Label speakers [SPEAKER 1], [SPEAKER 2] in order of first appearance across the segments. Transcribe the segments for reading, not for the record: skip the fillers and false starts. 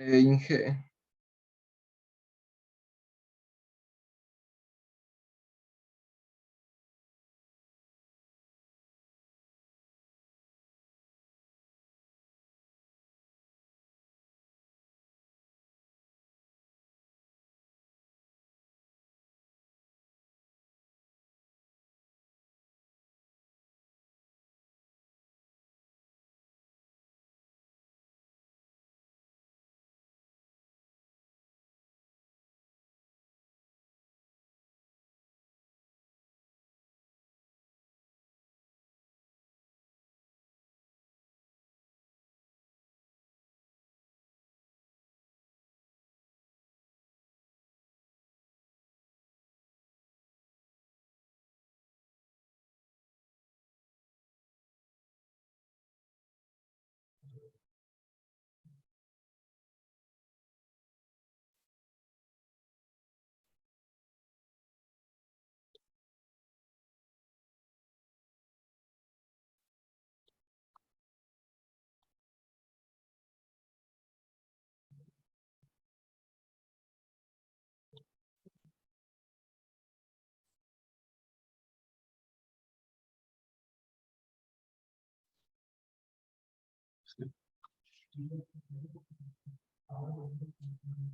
[SPEAKER 1] Inge.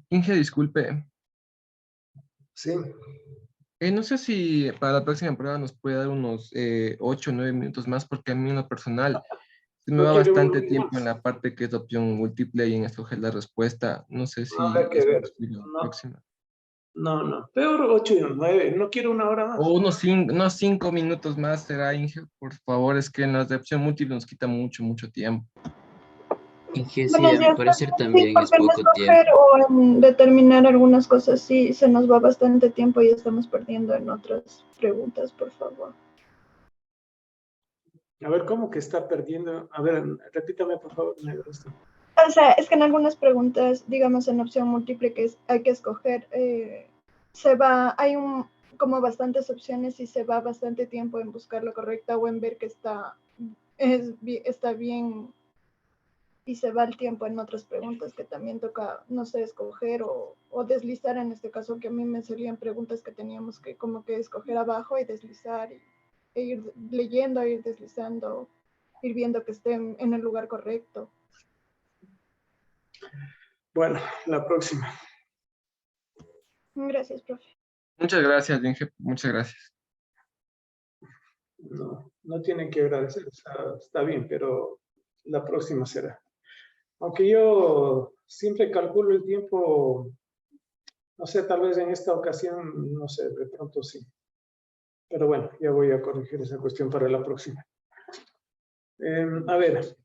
[SPEAKER 1] Inge, disculpe.
[SPEAKER 2] Sí.
[SPEAKER 1] No sé si para la próxima prueba nos puede dar unos 8 o 9 minutos más, porque a mí en lo personal se me
[SPEAKER 2] ¿No
[SPEAKER 1] va
[SPEAKER 2] quiere
[SPEAKER 1] bastante
[SPEAKER 2] uno
[SPEAKER 1] tiempo en
[SPEAKER 2] más?
[SPEAKER 1] la parte que es opción múltiple y en escoger la respuesta. No sé
[SPEAKER 2] Habrá
[SPEAKER 1] si
[SPEAKER 2] que
[SPEAKER 1] es
[SPEAKER 2] ver.
[SPEAKER 1] posible la
[SPEAKER 2] No,
[SPEAKER 1] próxima.
[SPEAKER 2] no. Peor 8 y 9. ¿No quiere una hora
[SPEAKER 1] O
[SPEAKER 2] más?
[SPEAKER 1] unos 5 minutos más será, Inge. Por favor, es que en las de opción múltiple nos quita mucho, mucho tiempo.
[SPEAKER 3] Inge, sí,
[SPEAKER 4] Buenos
[SPEAKER 3] a mi
[SPEAKER 4] días,
[SPEAKER 3] parecer
[SPEAKER 4] sí,
[SPEAKER 3] también es
[SPEAKER 4] porque en
[SPEAKER 3] poco tiempo.
[SPEAKER 4] escoger o en determinar algunas cosas sí se nos va bastante tiempo y estamos perdiendo en otras preguntas, por favor.
[SPEAKER 2] A ver, ¿cómo que está perdiendo? A ver, repítame, por favor.
[SPEAKER 4] O sea, es que en algunas preguntas, digamos en opción múltiple que hay que escoger, hay como bastantes opciones y se va bastante tiempo en buscar la correcta o en ver que está bien y se va el tiempo en otras preguntas que también toca, no sé, escoger o deslizar en este caso, que a mí me salían preguntas que teníamos que como que escoger abajo y deslizar e ir leyendo, ir deslizando, ir viendo que esté en el lugar correcto.
[SPEAKER 2] Bueno, la próxima.
[SPEAKER 4] Gracias, profe.
[SPEAKER 1] Muchas gracias, Inge. Muchas gracias.
[SPEAKER 2] No tienen que agradecer, está bien, pero la próxima será. Aunque yo siempre calculo el tiempo, no sé, tal vez en esta ocasión, no sé, de pronto sí. Pero bueno, ya voy a corregir esa cuestión para la próxima. A ver,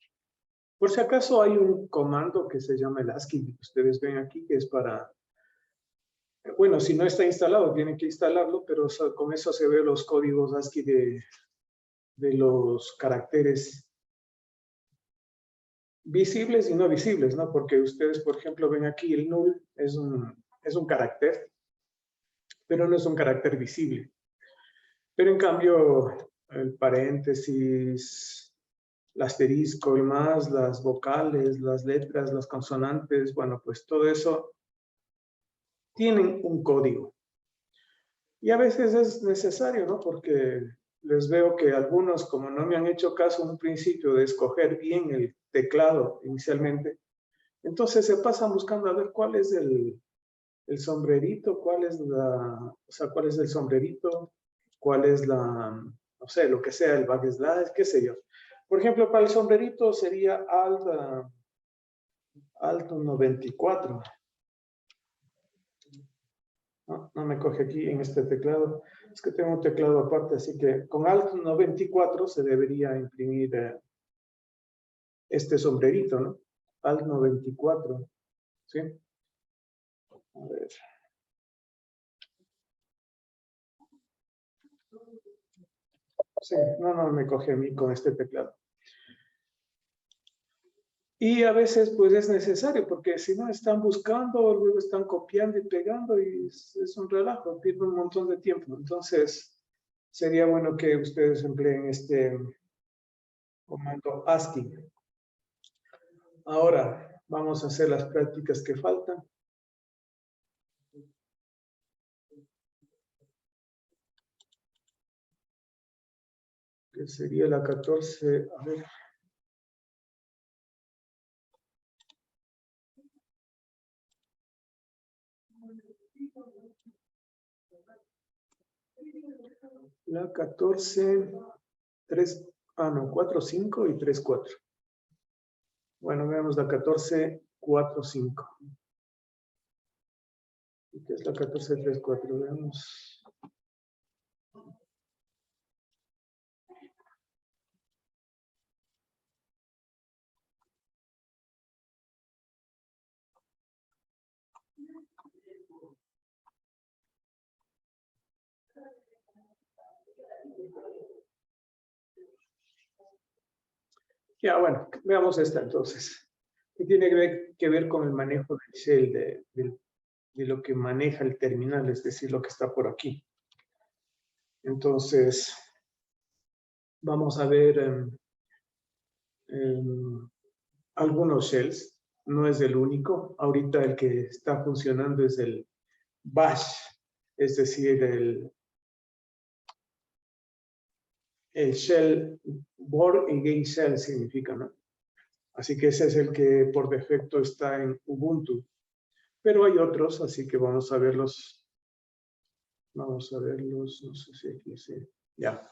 [SPEAKER 2] por si acaso hay un comando que se llama el ASCII, que ustedes ven aquí, que es para, bueno, si no está instalado, tienen que instalarlo, pero con eso se ven los códigos ASCII de los caracteres visibles y no visibles, ¿no? Porque ustedes, por ejemplo, ven aquí el null es un carácter, pero no es un carácter visible. Pero en cambio, el paréntesis, el asterisco y más, las vocales, las letras, las consonantes, bueno, pues todo eso tienen un código. Y a veces es necesario, ¿no? Porque les veo que algunos, como no me han hecho caso en un principio de escoger bien el teclado inicialmente, entonces se pasan buscando a ver cuál es el sombrerito, cuál es cuál es el sombrerito, cuál es no sé, lo que sea, el backslash, qué sé yo. Por ejemplo, para el sombrerito sería Alt 94. No me coge aquí en este teclado. Es que tengo un teclado aparte, así que con Alt 94 se debería imprimir este sombrerito, ¿no? Alt 94, ¿sí? A ver. Sí, no me coge a mí con este teclado. Y a veces pues es necesario, porque si no están buscando, luego están copiando y pegando y es un relajo, pierde un montón de tiempo. Entonces, sería bueno que ustedes empleen este comando ASCII. Ahora, Vamos a hacer las prácticas que faltan. Que sería la 14, a ver. La 14, 3, 4, 5 y 3, 4. Bueno, veamos la 14, 4, 5. ¿Qué es la 14, 3, 4? Veamos. Ya, bueno, veamos esta entonces. ¿Qué tiene que ver con el manejo del shell, de lo que maneja el terminal, es decir, lo que está por aquí? Entonces, vamos a ver algunos shells. No es el único. Ahorita el que está funcionando es el bash, es decir, el shell, board again shell significa, ¿no? Así que ese es el que por defecto está en Ubuntu. Pero hay otros, así que vamos a verlos. Vamos a verlos, no sé si aquí sí. Ya.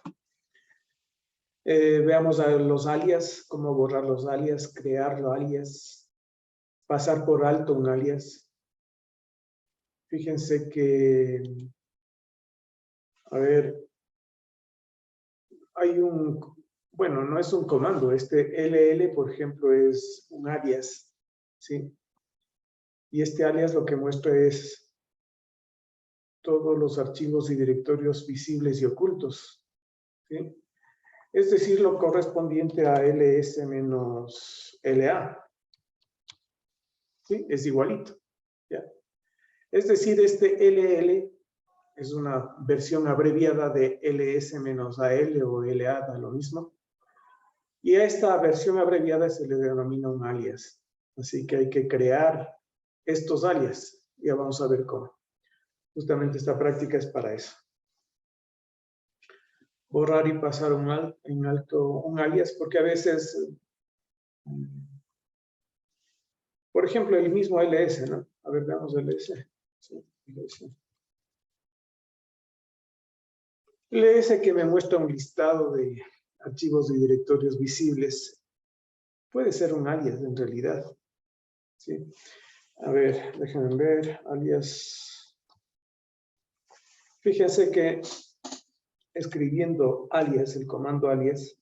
[SPEAKER 2] Veamos los alias, cómo borrar los alias, crear los alias, pasar por alto un alias. Fíjense que, a ver, hay bueno, no es un comando, este LL, por ejemplo, es un alias, ¿sí? Y este alias lo que muestra es todos los archivos y directorios visibles y ocultos, ¿sí? Es decir, lo correspondiente a ls-la, ¿sí? Es igualito, ¿ya? Es decir, este LL es una versión abreviada de ls-al o la, da lo mismo. Y a esta versión abreviada se le denomina un alias. Así que hay que crear estos alias. Ya vamos a ver cómo. Justamente esta práctica es para eso. Borrar y pasar en alto un alias, porque a veces, por ejemplo, el mismo ls, ¿no? A ver, veamos ls. Sí, ls. ls que me muestra un listado de archivos y directorios visibles. Puede ser un alias en realidad. ¿Sí? A ver, déjenme ver, alias. Fíjense que escribiendo alias, el comando alias,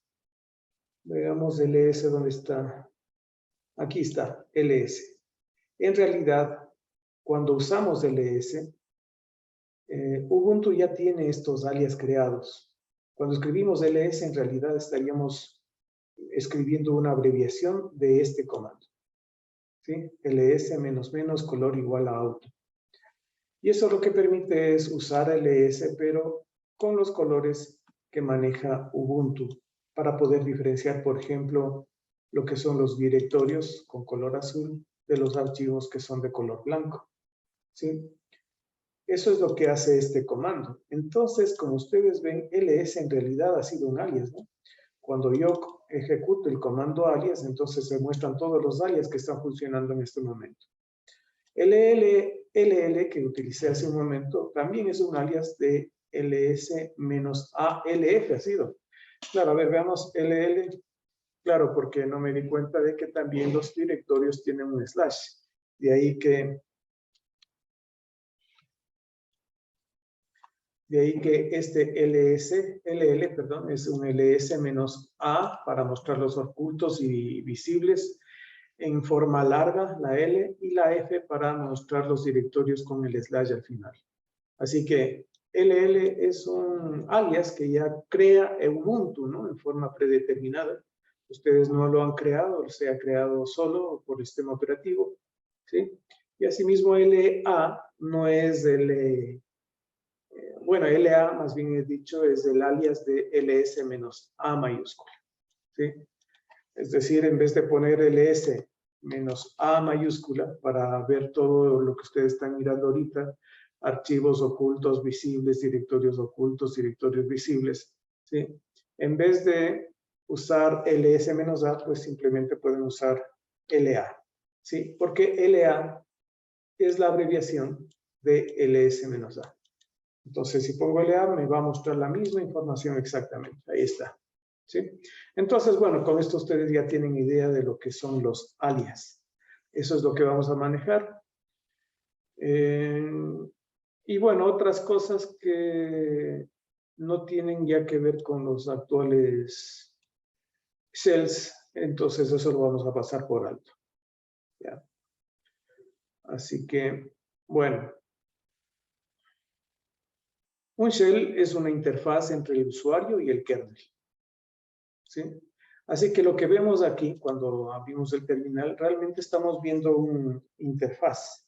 [SPEAKER 2] veamos ls, ¿dónde está? Aquí está, ls. En realidad, cuando usamos ls, Ubuntu ya tiene estos alias creados. Cuando escribimos ls, en realidad estaríamos escribiendo una abreviación de este comando. ¿Sí? ls color igual a auto. Y eso lo que permite es usar ls, pero con los colores que maneja Ubuntu, para poder diferenciar, por ejemplo, lo que son los directorios con color azul de los archivos que son de color blanco. ¿Sí? Eso es lo que hace este comando. Entonces, como ustedes ven, ls en realidad ha sido un alias, ¿no? Cuando yo ejecuto el comando alias, entonces se muestran todos los alias que están funcionando en este momento. LL que utilicé hace un momento también es un alias de ls-alf ha sido. Claro, a ver, veamos LL. Claro, porque no me di cuenta de que también los directorios tienen un slash. De ahí que este LL, perdón, es un ls-a para mostrar los ocultos y visibles en forma larga, la L, y la F para mostrar los directorios con el slash al final. Así que LL es un alias que ya crea Ubuntu, ¿no? En forma predeterminada. Ustedes no lo han creado, se ha creado solo por el sistema operativo, ¿sí? Y asimismo LA no es bueno, LA más bien he dicho es el alias de ls-a mayúscula, ¿sí? Es decir, en vez de poner ls menos A mayúscula para ver todo lo que ustedes están mirando ahorita, archivos ocultos, visibles, directorios visibles, ¿sí? En vez de usar ls-a, pues simplemente pueden usar LA, ¿sí? Porque LA es la abreviación de ls-a. Entonces, si pongo LA, me va a mostrar la misma información exactamente. Ahí está, ¿sí? Entonces, bueno, con esto ustedes ya tienen idea de lo que son los alias. Eso es lo que vamos a manejar. Y bueno, otras cosas que no tienen ya que ver con los actuales shells, entonces eso lo vamos a pasar por alto. ¿Ya? Así que, bueno. Un shell es una interfaz entre el usuario y el kernel, ¿sí? Así que lo que vemos aquí, cuando abrimos el terminal, realmente estamos viendo una interfaz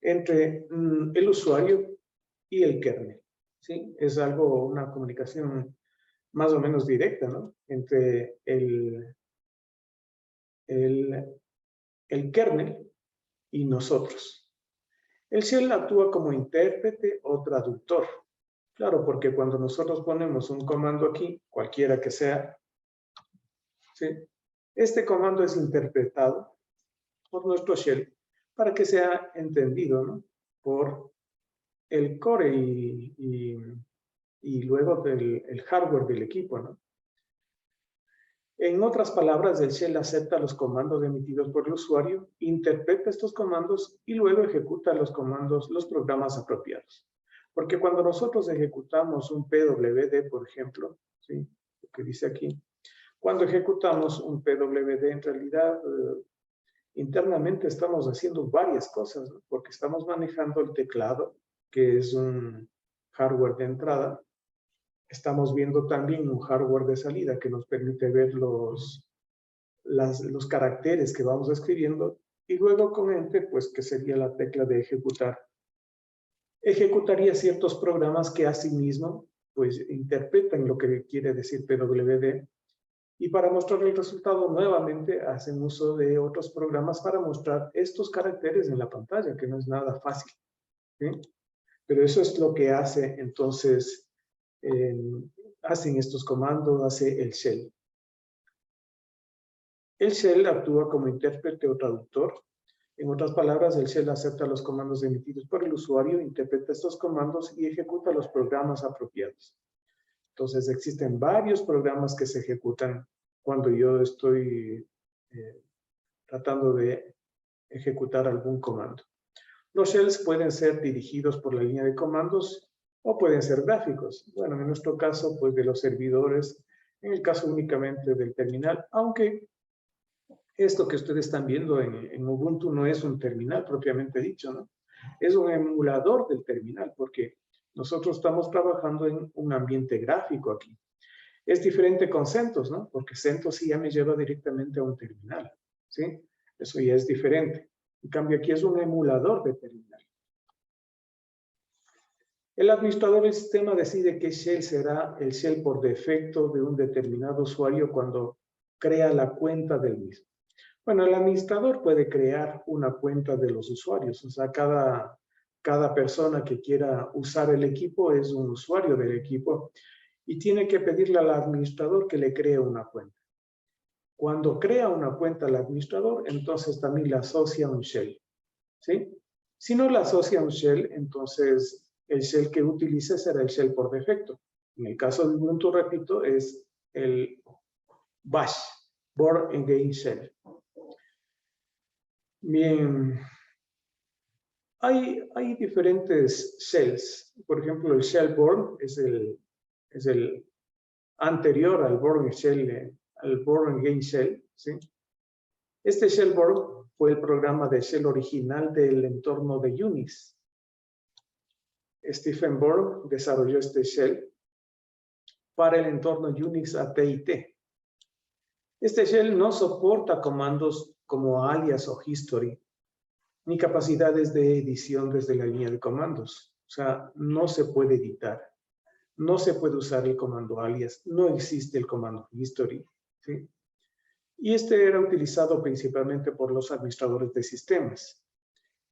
[SPEAKER 2] entre el usuario y el kernel, ¿sí? Es algo, una comunicación más o menos directa, ¿no? Entre el kernel y nosotros. El shell actúa como intérprete o traductor. Claro, porque cuando nosotros ponemos un comando aquí, cualquiera que sea, ¿sí? Este comando es interpretado por nuestro shell para que sea entendido, ¿no? Por el core y luego el hardware del equipo, ¿no? En otras palabras, el shell acepta los comandos emitidos por el usuario, interpreta estos comandos y luego ejecuta los comandos, los programas apropiados. Porque cuando nosotros ejecutamos un PWD, por ejemplo, ¿sí? Lo que dice aquí, cuando ejecutamos un PWD, en realidad, internamente estamos haciendo varias cosas, ¿no? Porque estamos manejando el teclado, que es un hardware de entrada. Estamos viendo también un hardware de salida que nos permite ver los caracteres que vamos escribiendo. Y luego con Enter, pues que sería la tecla de ejecutar. Ejecutaría ciertos programas que asimismo pues interpretan lo que quiere decir PWD. Y para mostrar el resultado nuevamente hacen uso de otros programas para mostrar estos caracteres en la pantalla, que no es nada fácil, ¿sí? Pero eso es lo que hace entonces, hacen estos comandos, hace el shell. El shell actúa como intérprete o traductor. En otras palabras, el shell acepta los comandos emitidos por el usuario, interpreta estos comandos y ejecuta los programas apropiados. Entonces, existen varios programas que se ejecutan cuando yo estoy tratando de ejecutar algún comando. Los shells pueden ser dirigidos por la línea de comandos o pueden ser gráficos. Bueno, en nuestro caso, pues de los servidores, en el caso únicamente del terminal, aunque esto que ustedes están viendo en Ubuntu no es un terminal propiamente dicho, ¿no? Es un emulador del terminal, porque nosotros estamos trabajando en un ambiente gráfico aquí. Es diferente con CentOS, ¿no? Porque CentOS sí ya me lleva directamente a un terminal, ¿sí? Eso ya es diferente. En cambio, aquí es un emulador de terminal. El administrador del sistema decide qué shell será el shell por defecto de un determinado usuario cuando crea la cuenta del mismo. Bueno, el administrador puede crear una cuenta de los usuarios. O sea, cada persona que quiera usar el equipo es un usuario del equipo y tiene que pedirle al administrador que le cree una cuenta. Cuando crea una cuenta al administrador, entonces también la asocia a un shell, ¿sí? Si no la asocia a un shell, entonces el shell que utilice será el shell por defecto. En el caso de Ubuntu, repito, es el bash, bourne again shell. Bien, hay diferentes shells. Por ejemplo, el shell bourne es el anterior al bourne shell, al bourne again shell, ¿sí? Este shell bourne fue el programa de shell original del entorno de Unix. Stephen Bourne desarrolló este shell para el entorno Unix AT&T. Este shell no soporta comandos como alias o history, ni capacidades de edición desde la línea de comandos. O sea, no se puede editar. No se puede usar el comando alias. No existe el comando history, ¿sí? Y este era utilizado principalmente por los administradores de sistemas.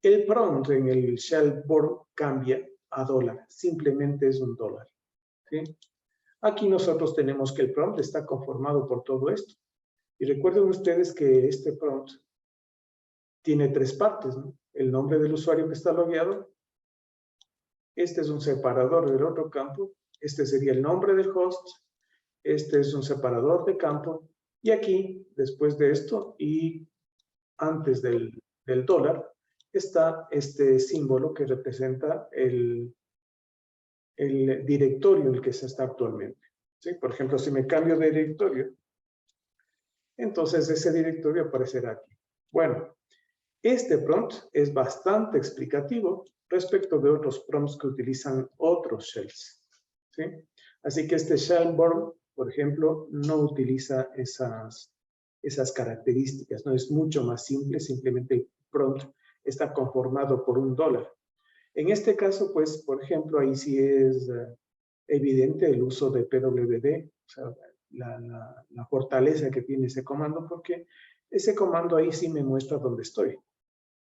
[SPEAKER 2] El prompt en el shell board cambia a dólar, simplemente es un dólar. ¿Sí? Aquí nosotros tenemos que el prompt está conformado por todo esto. Y recuerden ustedes que este prompt tiene tres partes, ¿no? El nombre del usuario que está logueado. Este es un separador del otro campo. Este sería el nombre del host. Este es un separador de campo. Y aquí, después de esto y antes del dólar, está este símbolo que representa el directorio en el que se está actualmente. ¿Sí? Por ejemplo, si me cambio de directorio, entonces ese directorio aparecerá aquí. Bueno, este prompt es bastante explicativo respecto de otros prompts que utilizan otros shells. ¿Sí? Así que este shellboard, por ejemplo, no utiliza esas características, ¿no? Es mucho más simple, simplemente el prompt está conformado por un dólar. En este caso, pues, por ejemplo, ahí sí es evidente el uso de PWD, o sea, la fortaleza que tiene ese comando, porque ese comando ahí sí me muestra dónde estoy.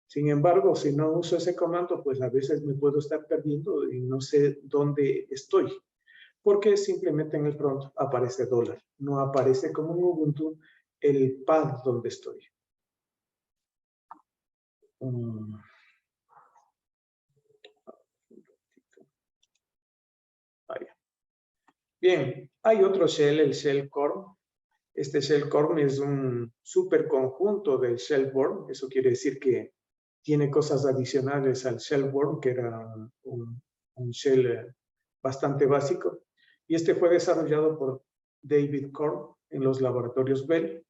[SPEAKER 2] Sin embargo, si no uso ese comando, pues a veces me puedo estar perdiendo y no sé dónde estoy, porque simplemente en el prompt aparece dólar, no aparece como en Ubuntu el path donde estoy. Bien, hay otro shell, el shell core. Este shell core es un superconjunto del shell board. Eso quiere decir que tiene cosas adicionales al shell board, que era un shell bastante básico. Y este fue desarrollado por David Korn en los laboratorios Bell.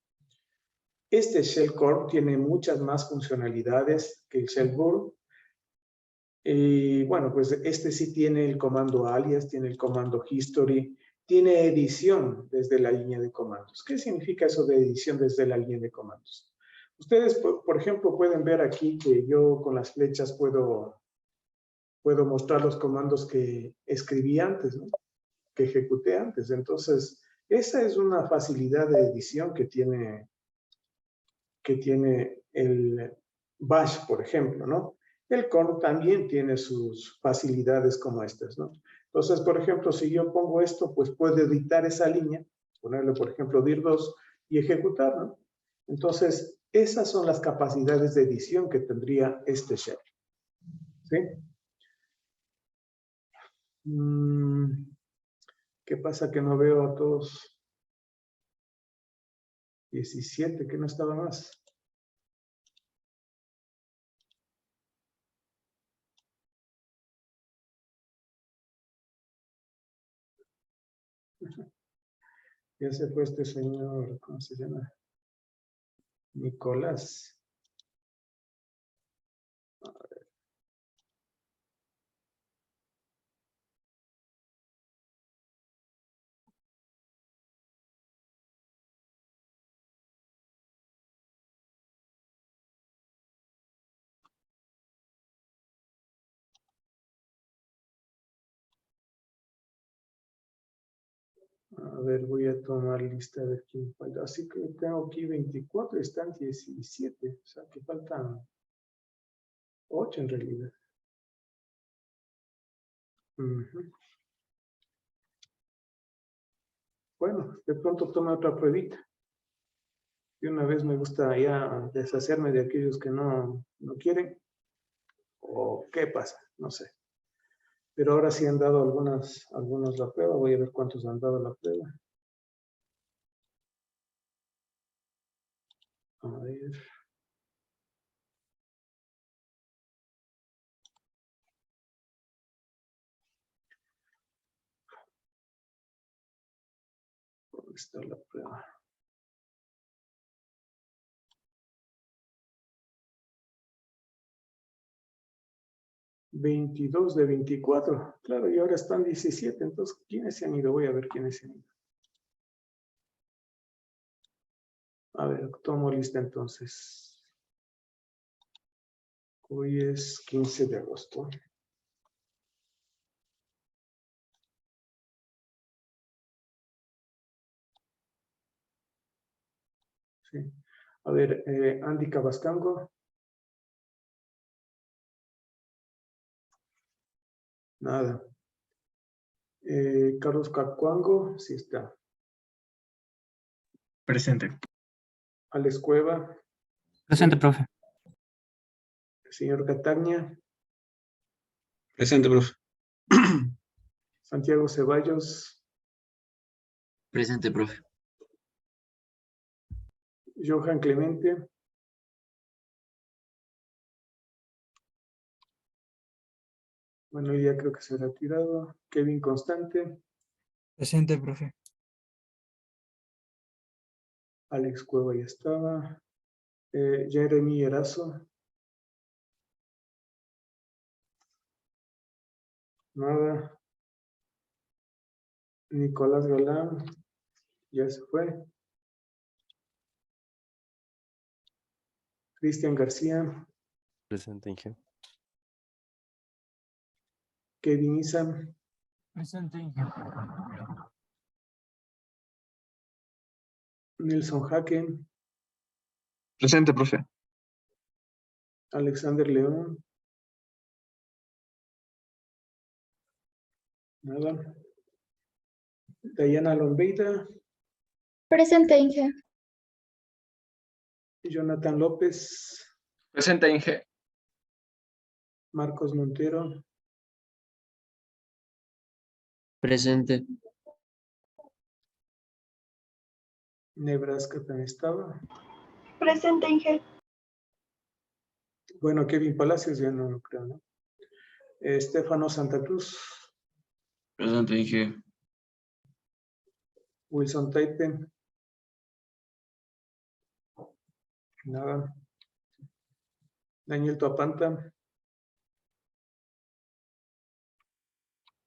[SPEAKER 2] Este shell core tiene muchas más funcionalidades que el shell board. Y bueno, pues este sí tiene el comando alias, tiene el comando history, tiene edición desde la línea de comandos. ¿Qué significa eso de edición desde la línea de comandos? Ustedes, por ejemplo, pueden ver aquí que yo con las flechas puedo mostrar los comandos que escribí antes, ¿no? Que ejecuté antes. Entonces, esa es una facilidad de edición que tiene el Bash, por ejemplo, ¿no? El Korn también tiene sus facilidades como estas, ¿no? Entonces, por ejemplo, si yo pongo esto, pues puedo editar esa línea, ponerle, por ejemplo, dir2 y ejecutar, ¿no? Entonces, esas son las capacidades de edición que tendría este shell. ¿Sí? ¿Qué pasa que no veo a todos? 17, que no estaba más. Ya se fue este señor, ¿cómo se llama? Nicolás. A ver, voy a tomar lista de quién falta. Así que tengo aquí 24, están 17. O sea, que faltan 8 en realidad. Bueno, de pronto toma otra pruebita. Y una vez me gusta ya deshacerme de aquellos que no quieren. ¿O qué pasa? No sé. Pero ahora sí han dado algunos la prueba. Voy a ver cuántos han dado la prueba. A ver. ¿Dónde está la prueba? 22 de 24. Claro, y ahora están 17. Entonces, ¿quiénes se han ido? Voy a ver quiénes se han ido. A ver, tomo lista entonces. Hoy es 15 de agosto. ¿sí? A ver, Andy Cabascango. Nada. Carlos Cacuango, sí está.
[SPEAKER 5] Presente.
[SPEAKER 2] Alex Cueva.
[SPEAKER 3] Presente, profe.
[SPEAKER 2] Señor Catagna.
[SPEAKER 6] Presente, profe.
[SPEAKER 2] Santiago Ceballos.
[SPEAKER 3] Presente, profe.
[SPEAKER 2] Johan Clemente. Bueno, hoy día creo que se ha retirado. Kevin Constante.
[SPEAKER 7] Presente, profe.
[SPEAKER 2] Alex Cueva ya estaba. Jeremy Erazo. Nada. Nicolás Galán. Ya se fue. Cristian García.
[SPEAKER 6] Presente, Inge.
[SPEAKER 2] Kevin Isam.
[SPEAKER 7] Presente, Inge.
[SPEAKER 2] Nelson Jaque.
[SPEAKER 5] Presente, profe.
[SPEAKER 2] Alexander León. Nada. Dayana Lombeida.
[SPEAKER 8] Presente, Inge.
[SPEAKER 2] Jonathan López.
[SPEAKER 1] Presente, Inge.
[SPEAKER 2] Marcos Montero.
[SPEAKER 3] Presente.
[SPEAKER 2] Nebraska también estaba.
[SPEAKER 4] Presente, Inge.
[SPEAKER 2] Bueno, Kevin Palacios ya no lo creo, ¿no? Estefano Santa Cruz.
[SPEAKER 6] Presente, Inge.
[SPEAKER 2] Wilson Taipe. Nada. Daniel Toapanta.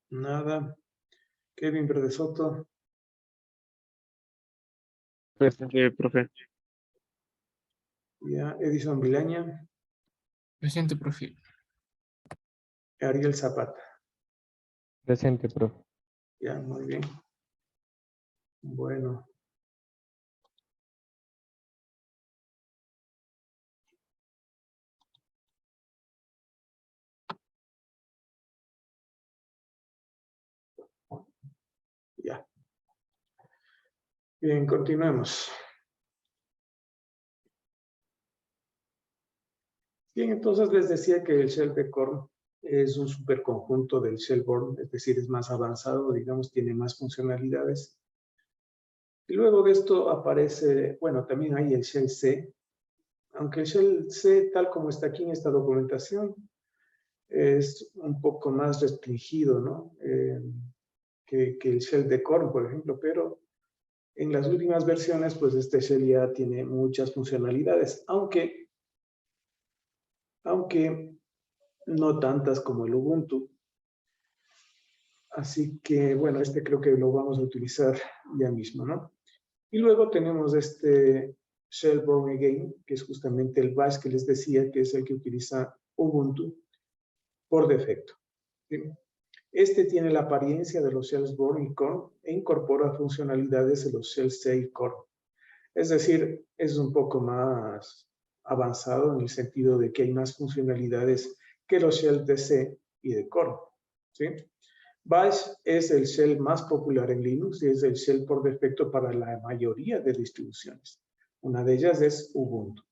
[SPEAKER 2] Nada. Kevin Verde Soto.
[SPEAKER 5] Presente, profe.
[SPEAKER 2] Ya. Edison Vilaña.
[SPEAKER 7] Presente, profe.
[SPEAKER 2] Ariel Zapata.
[SPEAKER 1] Presente, profe.
[SPEAKER 2] Ya, muy bien. Bueno. Ya. Bien, continuemos. Bien, entonces les decía que el Shell de Korn es un superconjunto del Shellborn, es decir, es más avanzado, digamos, tiene más funcionalidades. Y luego de esto aparece, bueno, también hay el Shell C, aunque el Shell C, tal como está aquí en esta documentación, es un poco más restringido, ¿no? Que el Shell de Korn, por ejemplo, pero en las últimas versiones, pues este Shell ya tiene muchas funcionalidades, aunque no tantas como el Ubuntu. Así que, bueno, este creo que lo vamos a utilizar ya mismo, ¿no? Y luego tenemos este Shell Born Again, que es justamente el bash que les decía, que es el que utiliza Ubuntu por defecto. ¿Sí? Este tiene la apariencia de los Shells Born y Korn e incorpora funcionalidades de los Shells C y Korn. Es decir, es un poco más avanzado en el sentido de que hay más funcionalidades que los Shells de C y de Korn. ¿Sí? Bash es el shell más popular en Linux y es el shell por defecto para la mayoría de distribuciones. Una de ellas es Ubuntu.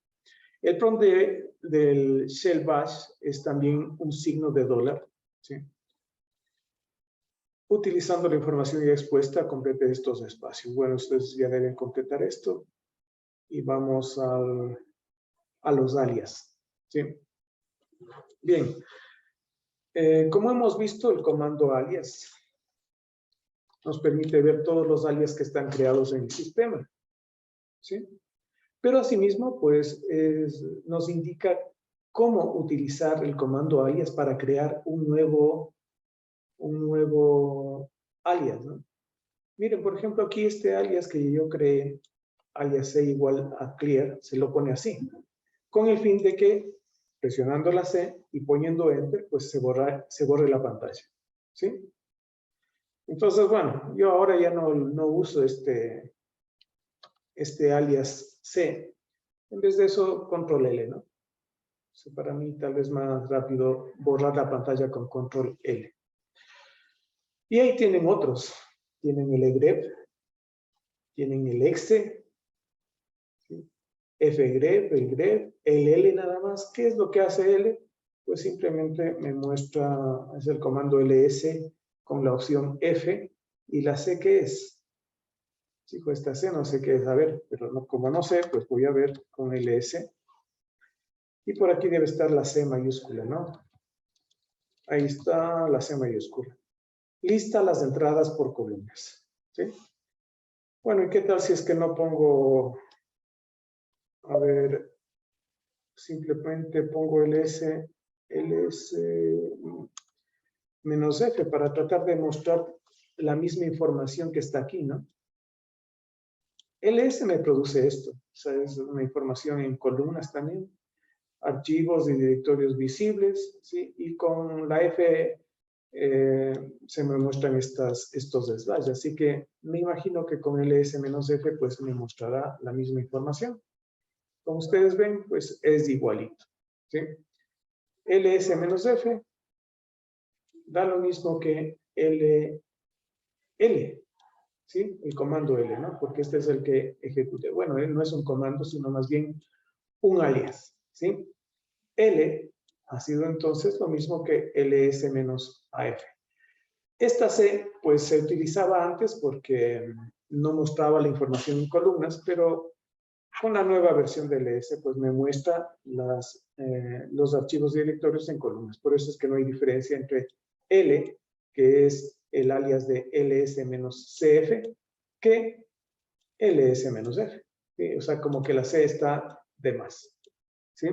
[SPEAKER 2] El prompt del shell bash es también un signo de dólar. ¿Sí? Utilizando la información ya expuesta, complete estos espacios. Bueno, ustedes ya deben completar esto. Y vamos a los alias. ¿Sí? Bien. Como hemos visto, el comando alias nos permite ver todos los alias que están creados en el sistema. ¿Sí? Pero asimismo, pues, nos indica cómo utilizar el comando alias para crear un nuevo alias, ¿no? Miren, por ejemplo, aquí este alias que yo creé, alias C igual a clear, se lo pone así, con el fin de que presionando la C y poniendo Enter, pues se borre la pantalla. ¿Sí? Entonces, bueno, yo ahora ya no uso este alias C. En vez de eso, control L, ¿no? So, para mí tal vez más rápido borrar la pantalla con control L. Y ahí tienen otros. Tienen el egrep, tienen el exe, ¿sí? fgrep, el grep, el L nada más. ¿Qué es lo que hace L? Pues simplemente me muestra, es el comando ls con la opción F y la C, ¿qué es? Chico, esta C no sé qué es, a ver, pero no, como no sé, pues voy a ver con ls. Y por aquí debe estar la C mayúscula, ¿no? Ahí está la C mayúscula. Lista las entradas por columnas, ¿sí? Bueno, ¿y qué tal si es que no pongo, a ver, simplemente pongo ls menos F para tratar de mostrar la misma información que está aquí, ¿no? ls me produce esto, o sea, es una información en columnas también, archivos y directorios visibles, ¿sí? Y con la F se me muestran estos slashes, así que me imagino que con ls-f pues me mostrará la misma información. Como ustedes ven, pues es igualito, ¿sí? ls-f da lo mismo que L, ¿sí? El comando L, ¿no? Porque este es el que ejecute. Bueno, él no es un comando, sino más bien un alias, ¿sí? L ha sido entonces lo mismo que ls-af. Esta C, pues se utilizaba antes porque no mostraba la información en columnas, pero con la nueva versión de ls, pues me muestra los archivos directorios en columnas. Por eso es que no hay diferencia entre L, que es el alias de ls-cf, que ls-f. ¿Sí? O sea, como que la C está de más. ¿Sí?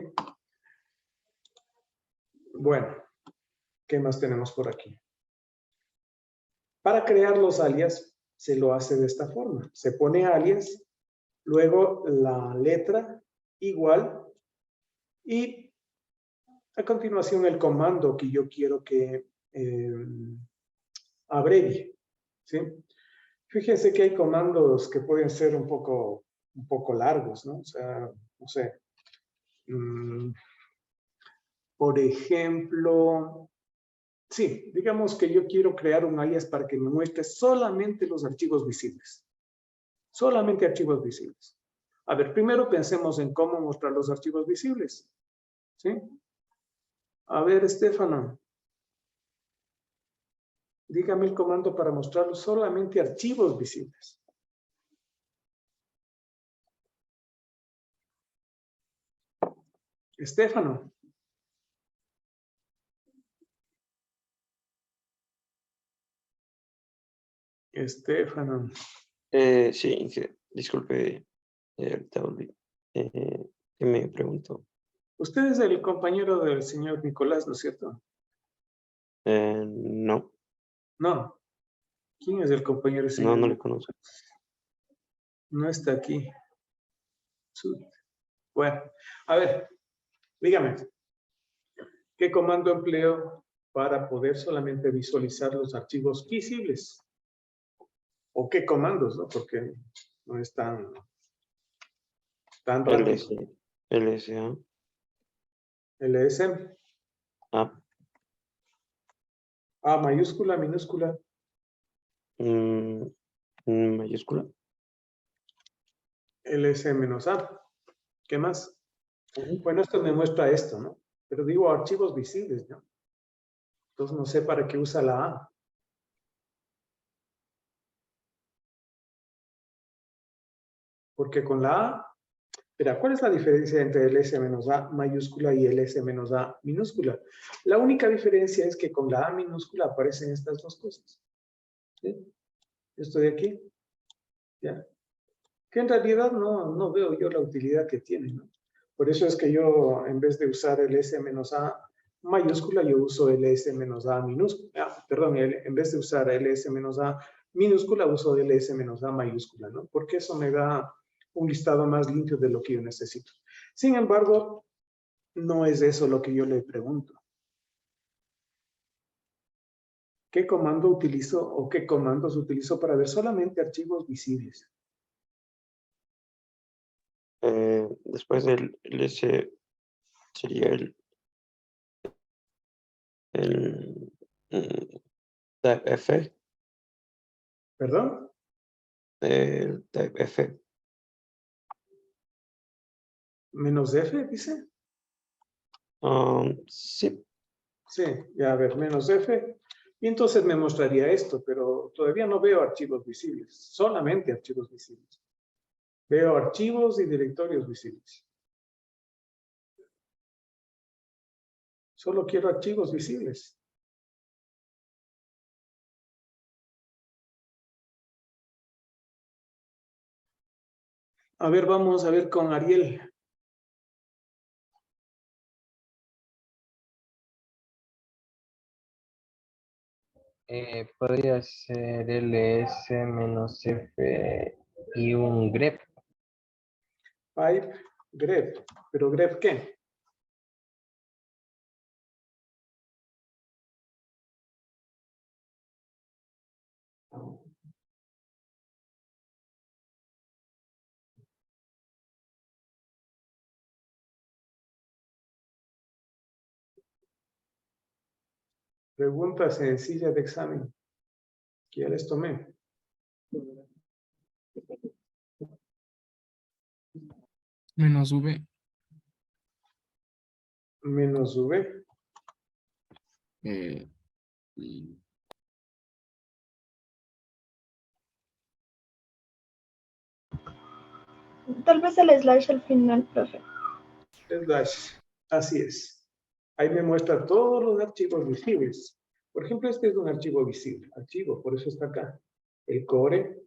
[SPEAKER 2] Bueno, ¿qué más tenemos por aquí? Para crear los alias, se lo hace de esta forma. Se pone alias, luego la letra igual, y a continuación el comando que yo quiero que abrevie, ¿sí? Fíjense que hay comandos que pueden ser un poco largos, ¿no? O sea, no sé. Por ejemplo, sí, digamos que yo quiero crear un alias para que me muestre solamente los archivos visibles. Solamente archivos visibles. A ver, primero pensemos en cómo mostrar los archivos visibles. ¿Sí? A ver, Estefano. Dígame el comando para mostrar solamente archivos visibles. Estefano. Estefano.
[SPEAKER 6] Sí, disculpe, ahorita volví. ¿Qué me preguntó?
[SPEAKER 2] Usted es el compañero del señor Nicolás, ¿no es cierto?
[SPEAKER 6] No,
[SPEAKER 2] No. ¿Quién es el compañero del señor?
[SPEAKER 6] no le conozco.
[SPEAKER 2] No está aquí. Bueno, a ver, dígame. ¿Qué comando empleo para poder solamente visualizar los archivos visibles? ¿O qué comandos, no? Porque no es tan rápido.
[SPEAKER 6] LSA.
[SPEAKER 2] LSM.
[SPEAKER 6] Ah,
[SPEAKER 2] A mayúscula, minúscula.
[SPEAKER 6] mayúscula.
[SPEAKER 2] LS-A. ¿Qué más? Bueno, esto me muestra esto, ¿no? Pero digo archivos visibles, ¿no? Entonces no sé para qué usa la A. Porque con la A, mira, ¿cuál es la diferencia entre el S-A mayúscula y el S-A minúscula? La única diferencia es que con la A minúscula aparecen estas dos cosas. ¿Sí? Esto de aquí. ¿Ya? Que en realidad no veo yo la utilidad que tiene, ¿no? Por eso es que yo, en vez de usar el S-A mayúscula, yo uso el S-A minúscula. Perdón, en vez de usar el S-A minúscula, uso el S-A mayúscula, ¿no? Porque eso me da un listado más limpio de lo que yo necesito. Sin embargo, no es eso lo que yo le pregunto. ¿Qué comando utilizo o qué comandos utilizo para ver solamente archivos visibles?
[SPEAKER 6] Después del ls sería el type f,
[SPEAKER 2] ¿Perdón?
[SPEAKER 6] el type f.
[SPEAKER 2] ¿Menos F, dice?
[SPEAKER 6] Sí,
[SPEAKER 2] Sí, ya a ver, menos F. Y entonces me mostraría esto, pero todavía no veo archivos visibles, solamente archivos visibles. Veo archivos y directorios visibles. Solo quiero archivos visibles. A ver, vamos a ver con Ariel.
[SPEAKER 9] Podría ser ls-f y un grep.
[SPEAKER 2] Pipe, grep. ¿Pero grep qué? Pregunta sencilla de examen. Que ya les tomé.
[SPEAKER 7] Menos V.
[SPEAKER 2] Menos V.
[SPEAKER 7] Y
[SPEAKER 4] Tal vez el slash al final, profe.
[SPEAKER 2] Slash. Así es. Ahí me muestra todos los archivos visibles. Por ejemplo, este es un archivo visible. Archivo, por eso está acá. El core,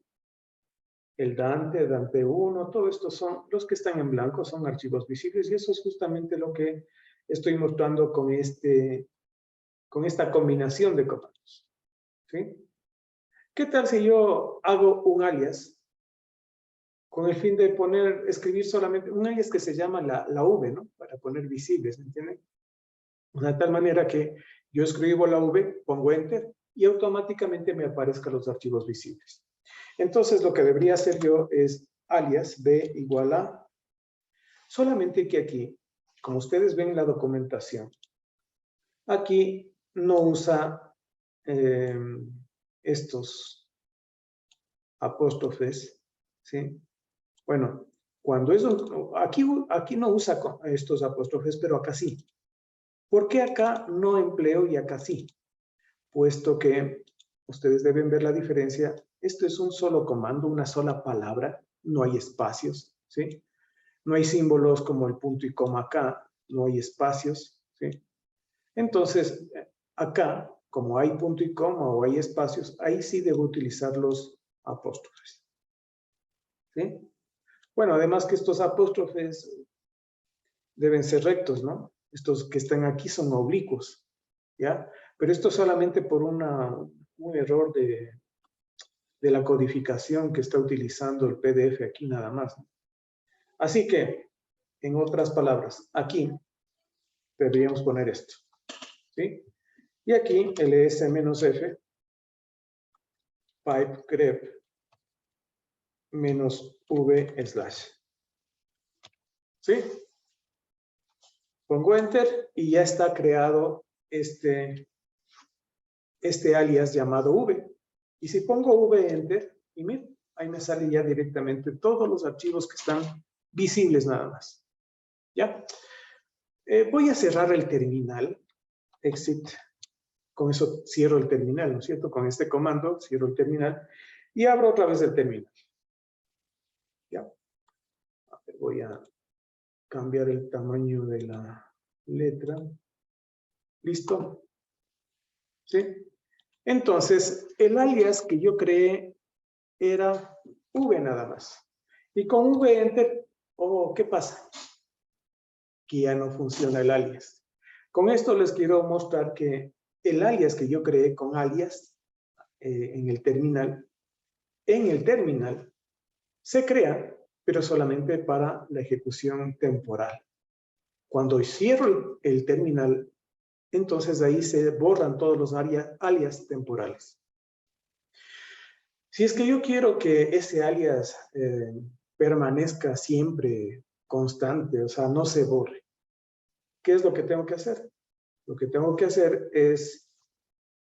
[SPEAKER 2] el Dante, Dante 1, todo esto son, los que están en blanco son archivos visibles y eso es justamente lo que estoy mostrando con esta combinación de comandos. ¿Sí? ¿Qué tal si yo hago un alias con el fin de escribir solamente, un alias que se llama la V, ¿no? Para poner visibles, ¿me entienden? De tal manera que yo escribo la V, pongo Enter y automáticamente me aparezcan los archivos visibles. Entonces lo que debería hacer yo es alias b igual a, solamente que aquí, como ustedes ven en la documentación, aquí no usa estos apóstrofes, ¿sí? Bueno, cuando aquí no usa estos apóstrofes, pero acá sí. ¿Por qué acá no empleo y acá sí? Puesto que ustedes deben ver la diferencia. Esto es un solo comando, una sola palabra, no hay espacios, ¿sí? No hay símbolos como el punto y coma acá, no hay espacios, ¿sí? Entonces, acá, como hay punto y coma o hay espacios, ahí sí debo utilizar los apóstrofes, ¿sí? Bueno, además que estos apóstrofes deben ser rectos, ¿no? Estos que están aquí son oblicuos, ¿ya? Pero esto solamente por un error de la codificación que está utilizando el PDF aquí nada más, ¿no? Así que, en otras palabras, aquí deberíamos poner esto, ¿sí? Y aquí ls-f pipe grep menos v slash, ¿sí? Pongo enter y ya está creado este alias llamado v. Y si pongo v enter, y miren, ahí me sale ya directamente todos los archivos que están visibles nada más. ¿Ya? Voy a cerrar el terminal, exit. Con eso cierro el terminal, ¿no es cierto? Con este comando cierro el terminal y abro otra vez el terminal. ¿Ya? A ver, voy a cambiar el tamaño de la letra. ¿Listo? ¿Sí? Entonces, el alias que yo creé era V nada más. Y con V enter, oh, ¿qué pasa? Que ya no funciona el alias. Con esto les quiero mostrar que el alias que yo creé con alias en el terminal se crea, pero solamente para la ejecución temporal. Cuando cierro el terminal, entonces ahí se borran todos los alias temporales. Si es que yo quiero que ese alias permanezca siempre constante, o sea, no se borre. ¿Qué es lo que tengo que hacer? Lo que tengo que hacer es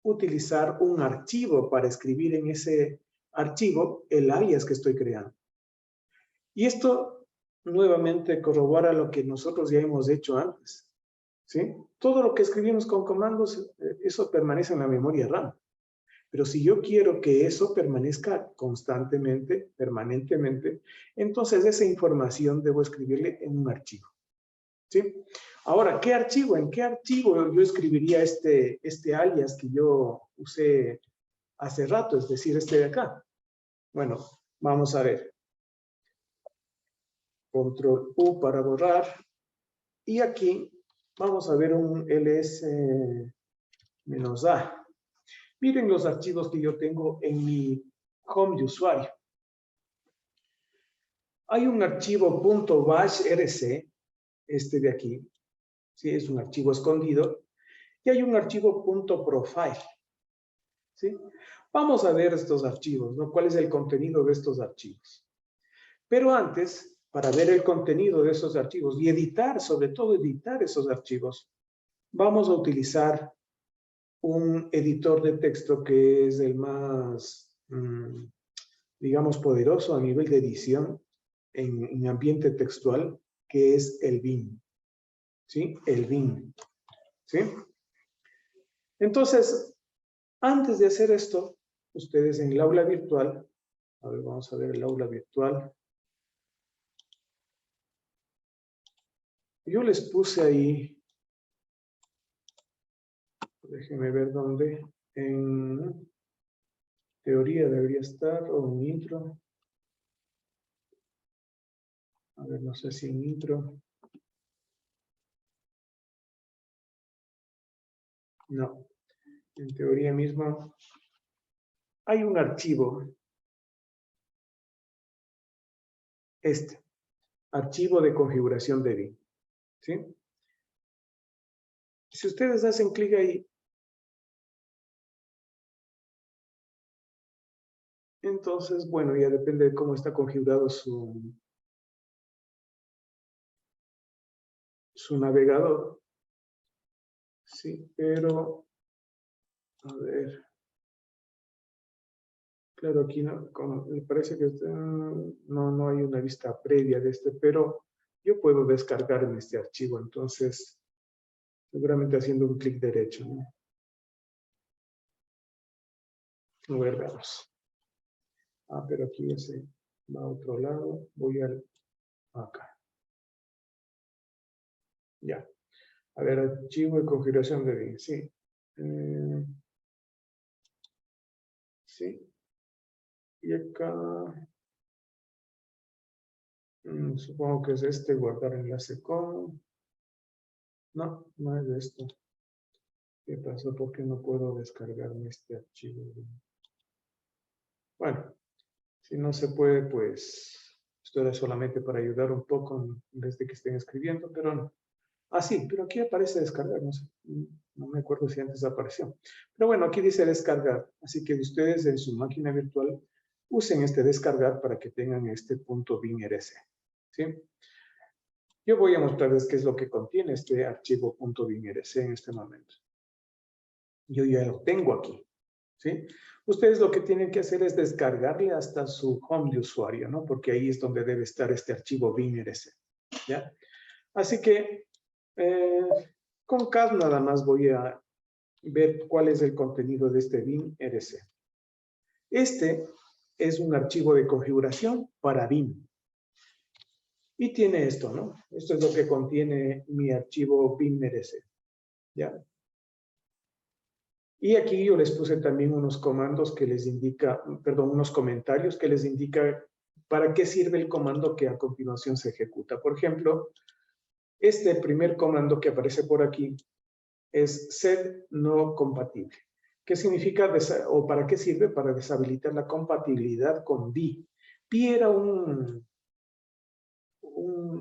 [SPEAKER 2] utilizar un archivo para escribir en ese archivo el alias que estoy creando. Y esto nuevamente corrobora lo que nosotros ya hemos hecho antes, ¿sí? Todo lo que escribimos con comandos, eso permanece en la memoria RAM. Pero si yo quiero que eso permanezca constantemente, permanentemente, entonces esa información debo escribirle en un archivo, ¿sí? Ahora, ¿qué archivo? ¿En qué archivo yo escribiría este alias que yo usé hace rato, es decir, este de acá? Bueno, vamos a ver. Control U para borrar. Y aquí vamos a ver un ls-a. Miren los archivos que yo tengo en mi home de usuario. Hay un archivo .bash rc, este de aquí, ¿sí? Es un archivo escondido. Y hay un archivo .profile, ¿sí? Vamos a ver estos archivos, ¿no? ¿Cuál es el contenido de estos archivos? Pero antes, para ver el contenido de esos archivos y editar, sobre todo editar esos archivos, vamos a utilizar un editor de texto que es el más, digamos, poderoso a nivel de edición en ambiente textual, que es el Vim. ¿Sí? El Vim. ¿Sí? Entonces, antes de hacer esto, ustedes en el aula virtual, a ver, vamos a ver el aula virtual. Yo les puse ahí, déjenme ver dónde, en teoría debería estar, o en intro. A ver, no sé si en intro. No, en teoría misma. Hay un archivo, archivo de configuración de Vim, ¿sí? Si ustedes hacen clic ahí, entonces, bueno, ya depende de cómo está configurado su navegador. Sí, pero, a ver, claro, aquí no, me parece que no hay una vista previa de pero yo puedo descargarme este archivo, entonces, seguramente haciendo un clic derecho, ¿no? A ver, veamos. Ah, pero aquí ese va a otro lado, voy acá. Ya. A ver, archivo de configuración de Vim, sí. Sí. Y acá, supongo que es guardar enlace con. No, no es esto. ¿Qué pasó? ¿Por qué no puedo descargarme este archivo? Bueno, si no se puede, pues esto era solamente para ayudar un poco en vez de que estén escribiendo, pero no. Ah, sí, pero aquí aparece descargar, no sé, no me acuerdo si antes apareció. Pero bueno, aquí dice descargar, así que ustedes en su máquina virtual usen este descargar para que tengan este .vim.rc, ¿sí? Yo voy a mostrarles qué es lo que contiene este archivo .vim.rc en este momento. Yo ya lo tengo aquí, ¿sí? Ustedes lo que tienen que hacer es descargarle hasta su home de usuario, ¿no? Porque ahí es donde debe estar este archivo vim.rc, ¿ya? Así que con CAD nada más voy a ver cuál es el contenido de este vim.rc. Este es un archivo de configuración para Vim. Y tiene esto, ¿no? Esto es lo que contiene mi archivo vim.rc, ¿ya? Y aquí yo les puse también unos comandos que les indica, perdón, unos comentarios que les indica para qué sirve el comando que a continuación se ejecuta. Por ejemplo, este primer comando que aparece por aquí es set no compatible. ¿Qué significa o para qué sirve? Para deshabilitar la compatibilidad con Vi. Vi era un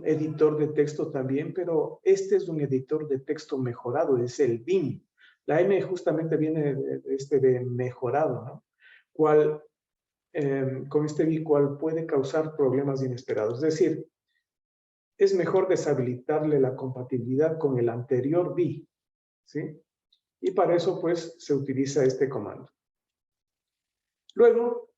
[SPEAKER 2] editor de texto también, pero este es un editor de texto mejorado, es el Vim. La M justamente viene de mejorado, ¿no? Con este Vim, cual puede causar problemas inesperados. Es decir, es mejor deshabilitarle la compatibilidad con el anterior B, ¿sí? Y para eso, pues, se utiliza este comando. Luego,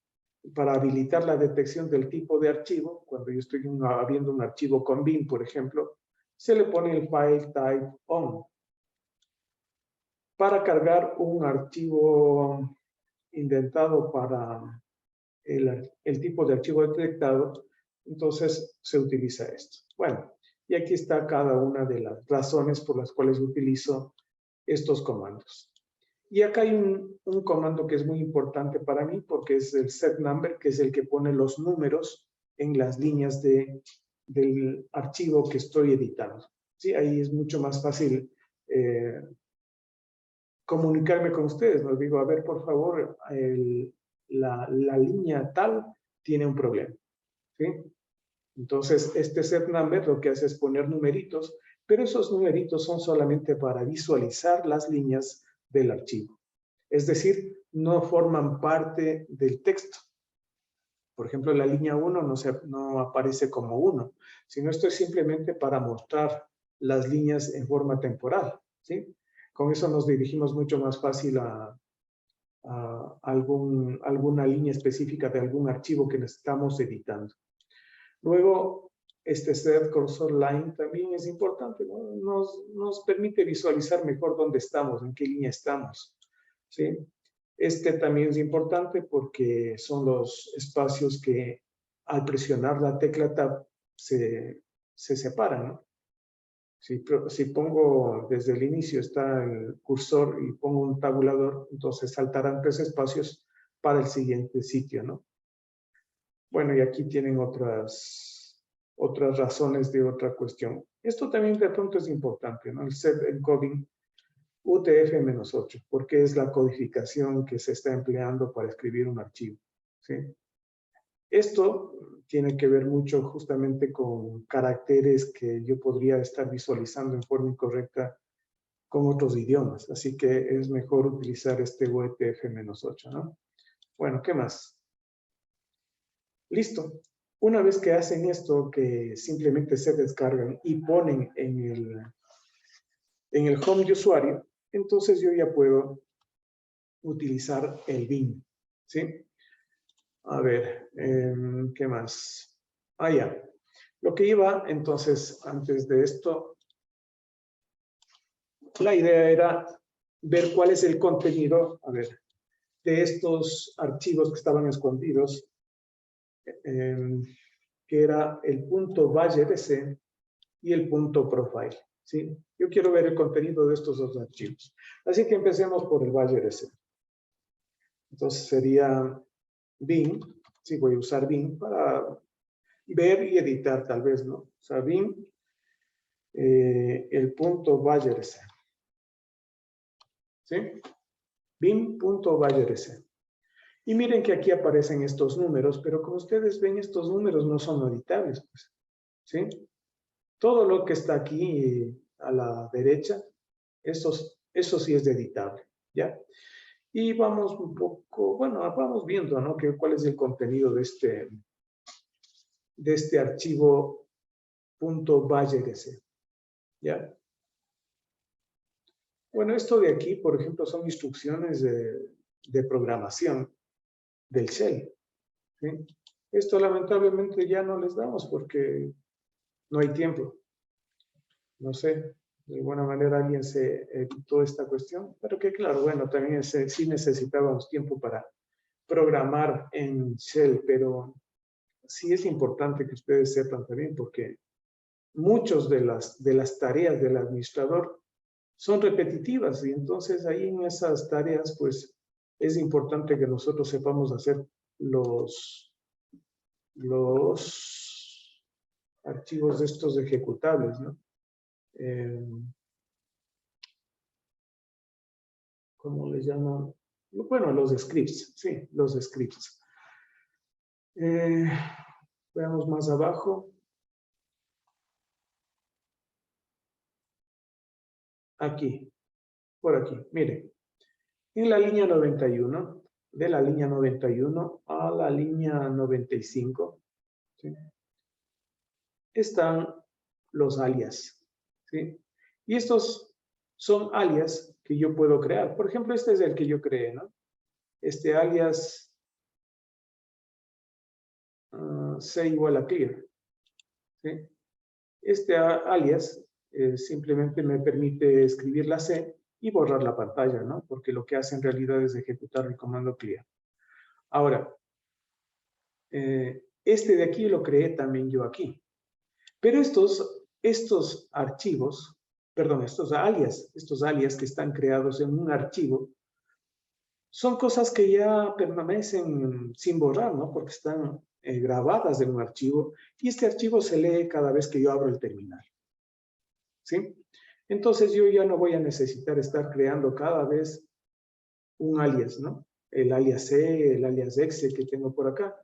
[SPEAKER 2] para habilitar la detección del tipo de archivo, cuando yo estoy viendo un archivo con bin, por ejemplo, se le pone el file type on. Para cargar un archivo indentado para el tipo de archivo detectado, entonces se utiliza esto. Bueno, y aquí está cada una de las razones por las cuales utilizo estos comandos. Y acá hay un comando que es muy importante para mí porque es el set number, que es el que pone los números en las líneas del archivo que estoy editando. ¿Sí? Ahí es mucho más fácil comunicarme con ustedes. Les digo, a ver, por favor, la línea tal tiene un problema. ¿Sí? Entonces, este set number lo que hace es poner numeritos, pero esos numeritos son solamente para visualizar las líneas del archivo. Es decir, no forman parte del texto. Por ejemplo, la línea 1 no aparece como 1, sino esto es simplemente para mostrar las líneas en forma temporal. ¿Sí? Con eso nos dirigimos mucho más fácil a alguna línea específica de algún archivo que estamos editando. Luego, este set cursor line también es importante, ¿no? Nos permite visualizar mejor dónde estamos, en qué línea estamos. ¿Sí? Este también es importante porque son los espacios que al presionar la tecla Tab se separan, ¿no? Si pongo desde el inicio está el cursor y pongo un tabulador, entonces saltarán 3 espacios para el siguiente sitio, ¿no? Bueno, y aquí tienen otras razones de otra cuestión. Esto también de pronto es importante, ¿no? El set encoding UTF-8, porque es la codificación que se está empleando para escribir un archivo. ¿Sí? Esto tiene que ver mucho justamente con caracteres que yo podría estar visualizando en forma incorrecta con otros idiomas. Así que es mejor utilizar este UTF-8, ¿no? Bueno, ¿qué más? Listo. Una vez que hacen esto, que simplemente se descargan y ponen en el home de usuario, entonces yo ya puedo utilizar el bin. ¿Sí? A ver, ¿qué más? Ah, ya. Lo que iba, entonces, antes de esto, la idea era ver cuál es el contenido, a ver, de estos archivos que estaban escondidos, que era el punto .bayrc y el punto .profile. ¿Sí? Yo quiero ver el contenido de estos dos archivos. Así que empecemos por el bayrc. Entonces sería bin, sí, voy a usar bin para ver y editar tal vez, ¿no? O sea, bin, el punto bayrc. ¿Sí? bin.bayrc. Y miren que aquí aparecen estos números, pero como ustedes ven, estos números no son editables, pues. ¿Sí? Todo lo que está aquí a la derecha, eso sí es editable, ¿ya? Y vamos un poco, bueno, vamos viendo, ¿no? ¿Cuál es el contenido de este archivo .bayrc? ¿Ya? Bueno, esto de aquí, por ejemplo, son instrucciones de programación del shell. ¿Sí? Esto lamentablemente ya no les damos porque no hay tiempo. No sé, de alguna manera alguien se evitó esta cuestión, pero que claro, bueno, también sí necesitábamos tiempo para programar en shell, pero sí es importante que ustedes sepan también porque muchas de las tareas del administrador son repetitivas y entonces ahí en esas tareas pues es importante que nosotros sepamos hacer los archivos de estos ejecutables, ¿no? ¿Cómo les llaman? Bueno, los scripts, sí, los scripts. Veamos más abajo. Aquí, por aquí, miren. En la línea 91, de la línea 91 a la línea 95, ¿sí? Están los alias, ¿sí? Y estos son alias que yo puedo crear. Por ejemplo, este es el que yo creé, ¿no? Este alias C igual a clear, ¿sí? Este alias simplemente me permite escribir la C y borrar la pantalla, ¿no? Porque lo que hace en realidad es ejecutar el comando clear. Ahora, este de aquí lo creé también yo aquí. Pero estos archivos, perdón, estos alias que están creados en un archivo, son cosas que ya permanecen sin borrar, ¿no? Porque están grabadas en un archivo y este archivo se lee cada vez que yo abro el terminal, ¿sí? Entonces yo ya no voy a necesitar estar creando cada vez un alias, ¿no? El alias C, el alias exe que tengo por acá,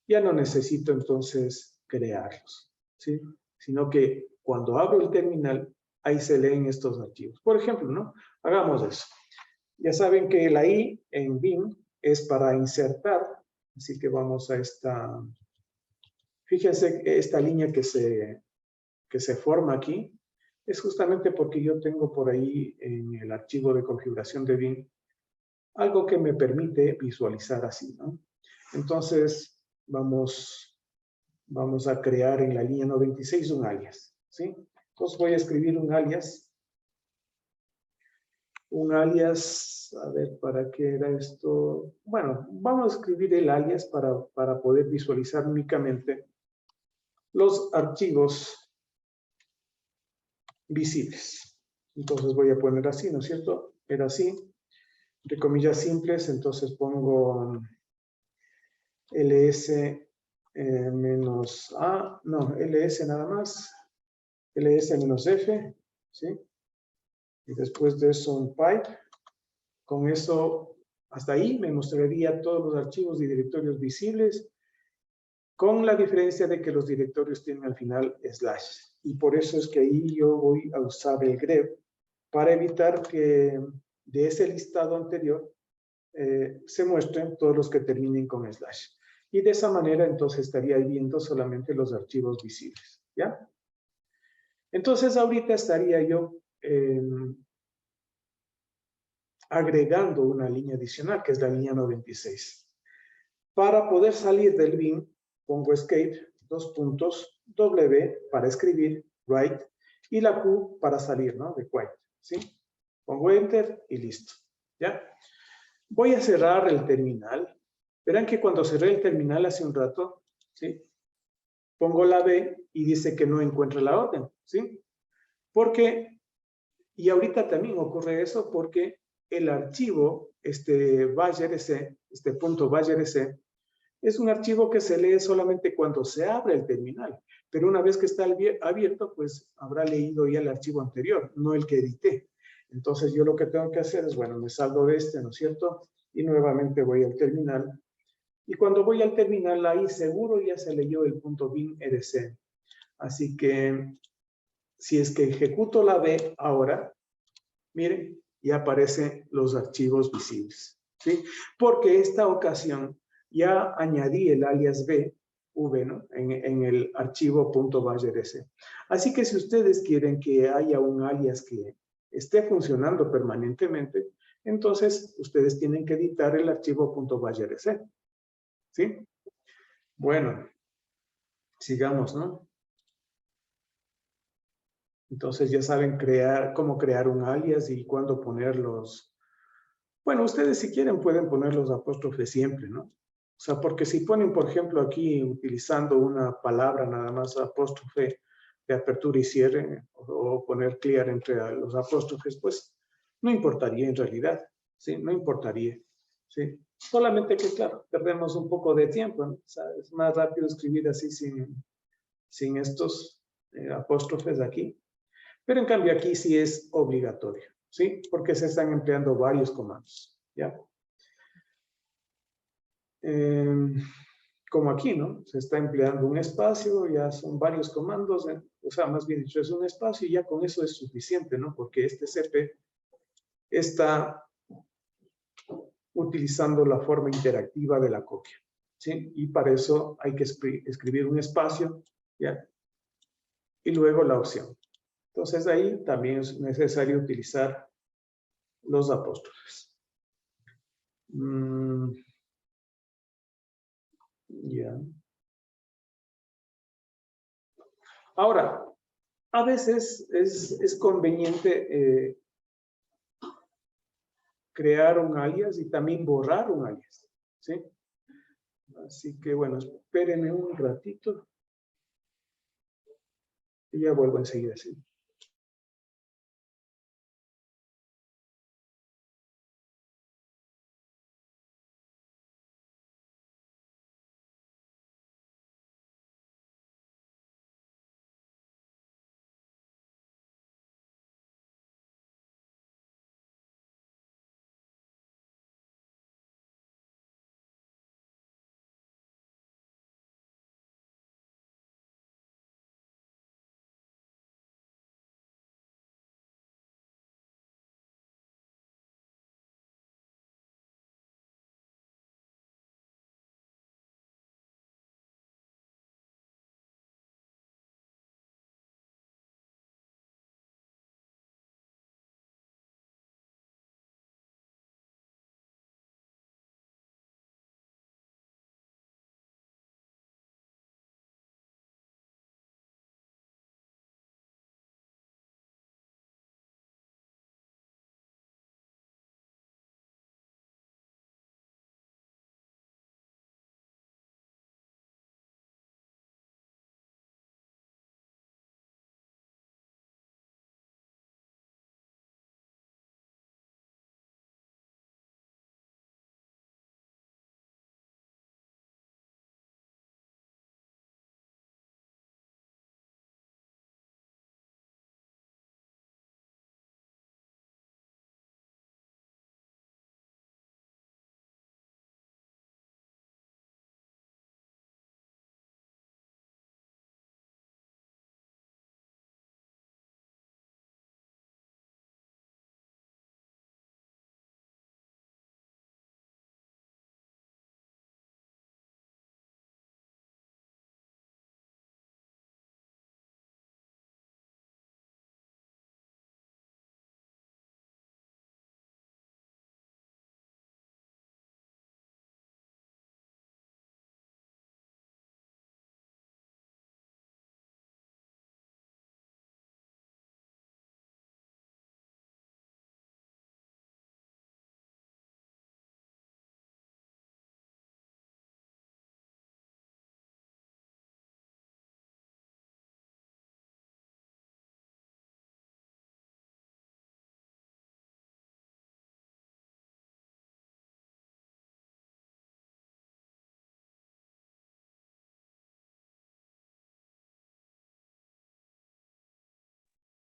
[SPEAKER 2] ya no necesito entonces crearlos, ¿sí? Sino que cuando abro el terminal, ahí se leen estos archivos. Por ejemplo, ¿no? Hagamos eso. Ya saben que la I en Vim es para insertar, así que vamos a esta, fíjense esta línea que se forma aquí, es justamente porque yo tengo por ahí en el archivo de configuración de Vim algo que me permite visualizar así, ¿no? Entonces, vamos a crear en la línea 96 un alias, ¿sí? Entonces voy a escribir un alias, a ver, ¿para qué era esto? Bueno, vamos a escribir el alias para poder visualizar únicamente los archivos visibles. Entonces voy a poner así, ¿no es cierto? Era así, entre comillas simples, entonces pongo ls menos a, no, ls nada más, ls menos f, ¿sí? Y después de eso un pipe. Con eso, hasta ahí me mostraría todos los archivos y directorios visibles, con la diferencia de que los directorios tienen al final slash. Y por eso es que ahí yo voy a usar el grep para evitar que de ese listado anterior se muestren todos los que terminen con slash. Y de esa manera entonces estaría viendo solamente los archivos visibles, ¿ya? Entonces ahorita estaría yo agregando una línea adicional, que es la línea 96. Para poder salir del bin, pongo escape, W para escribir, write, y la Q para salir, ¿no? De quiet, ¿sí? Pongo enter y listo, ¿ya? Voy a cerrar el terminal. Verán que cuando cerré el terminal hace un rato, ¿sí? Pongo la B y dice que no encuentra la orden, ¿sí? Porque, y ahorita también ocurre eso porque el archivo, este punto .bayrc, es un archivo que se lee solamente cuando se abre el terminal. Pero una vez que está abierto, pues habrá leído ya el archivo anterior, no el que edité. Entonces yo lo que tengo que hacer es, bueno, me salgo de este, ¿no es cierto? Y nuevamente voy al terminal. Y cuando voy al terminal, ahí seguro ya se leyó el punto bin rc. Así que, si es que ejecuto la B ahora, miren, ya aparecen los archivos visibles, ¿sí? Porque esta ocasión ya añadí el alias B, V, ¿no? En el archivo .bayrc. Así que si ustedes quieren que haya un alias que esté funcionando permanentemente, entonces ustedes tienen que editar el archivo .bayrc, ¿sí? Bueno, sigamos, ¿no? Entonces ya saben cómo crear un alias y cuándo ponerlos. Bueno, ustedes si quieren pueden poner los apóstrofes siempre, ¿no? O sea, porque si ponen, por ejemplo, aquí utilizando una palabra nada más apóstrofe de apertura y cierre, o poner clear entre los apóstrofes, pues no importaría en realidad, ¿sí? No importaría, ¿sí? Solamente que, claro, perdemos un poco de tiempo, ¿no? O sea, es más rápido escribir así sin estos apóstrofes aquí. Pero en cambio aquí sí es obligatorio, ¿sí? Porque se están empleando varios comandos, ¿ya? Como aquí, ¿no? Se está empleando un espacio, ya son varios comandos, o sea, más bien dicho, es un espacio y ya con eso es suficiente, ¿no? Porque este CP está utilizando la forma interactiva de la copia, ¿sí? Y para eso hay que escribir un espacio, ¿ya? y luego la opción. Entonces ahí también es necesario utilizar los apóstrofes. Ya. Ahora, a veces es conveniente crear un alias y también borrar un alias, ¿sí? Así que bueno, espérenme un ratito y ya vuelvo enseguida, ¿sí?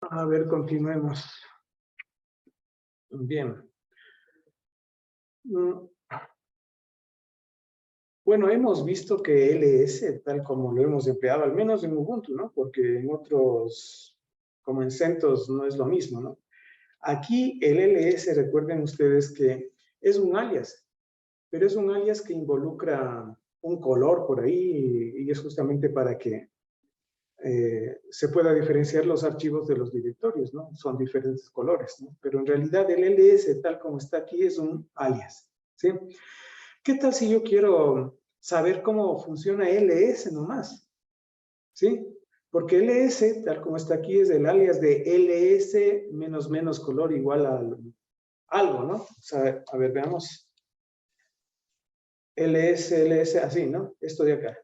[SPEAKER 2] A ver, continuemos. Bien. Bueno, hemos visto que ls, tal como lo hemos empleado, al menos en Ubuntu, ¿no? Porque en otros, como en CentOS, no es lo mismo, ¿no? Aquí el ls, recuerden ustedes que es un alias, pero es un alias que involucra un color por ahí y es justamente para que se pueda diferenciar los archivos de los directorios, ¿no? Son diferentes colores, ¿no? Pero en realidad el ls, tal como está aquí, es un alias, ¿sí? ¿Qué tal si yo quiero saber cómo funciona ls nomás? ¿Sí? Porque ls, tal como está aquí, es el alias de ls menos menos color igual a algo, ¿no? O sea, a ver, veamos. ls, así, ¿no? Esto de acá.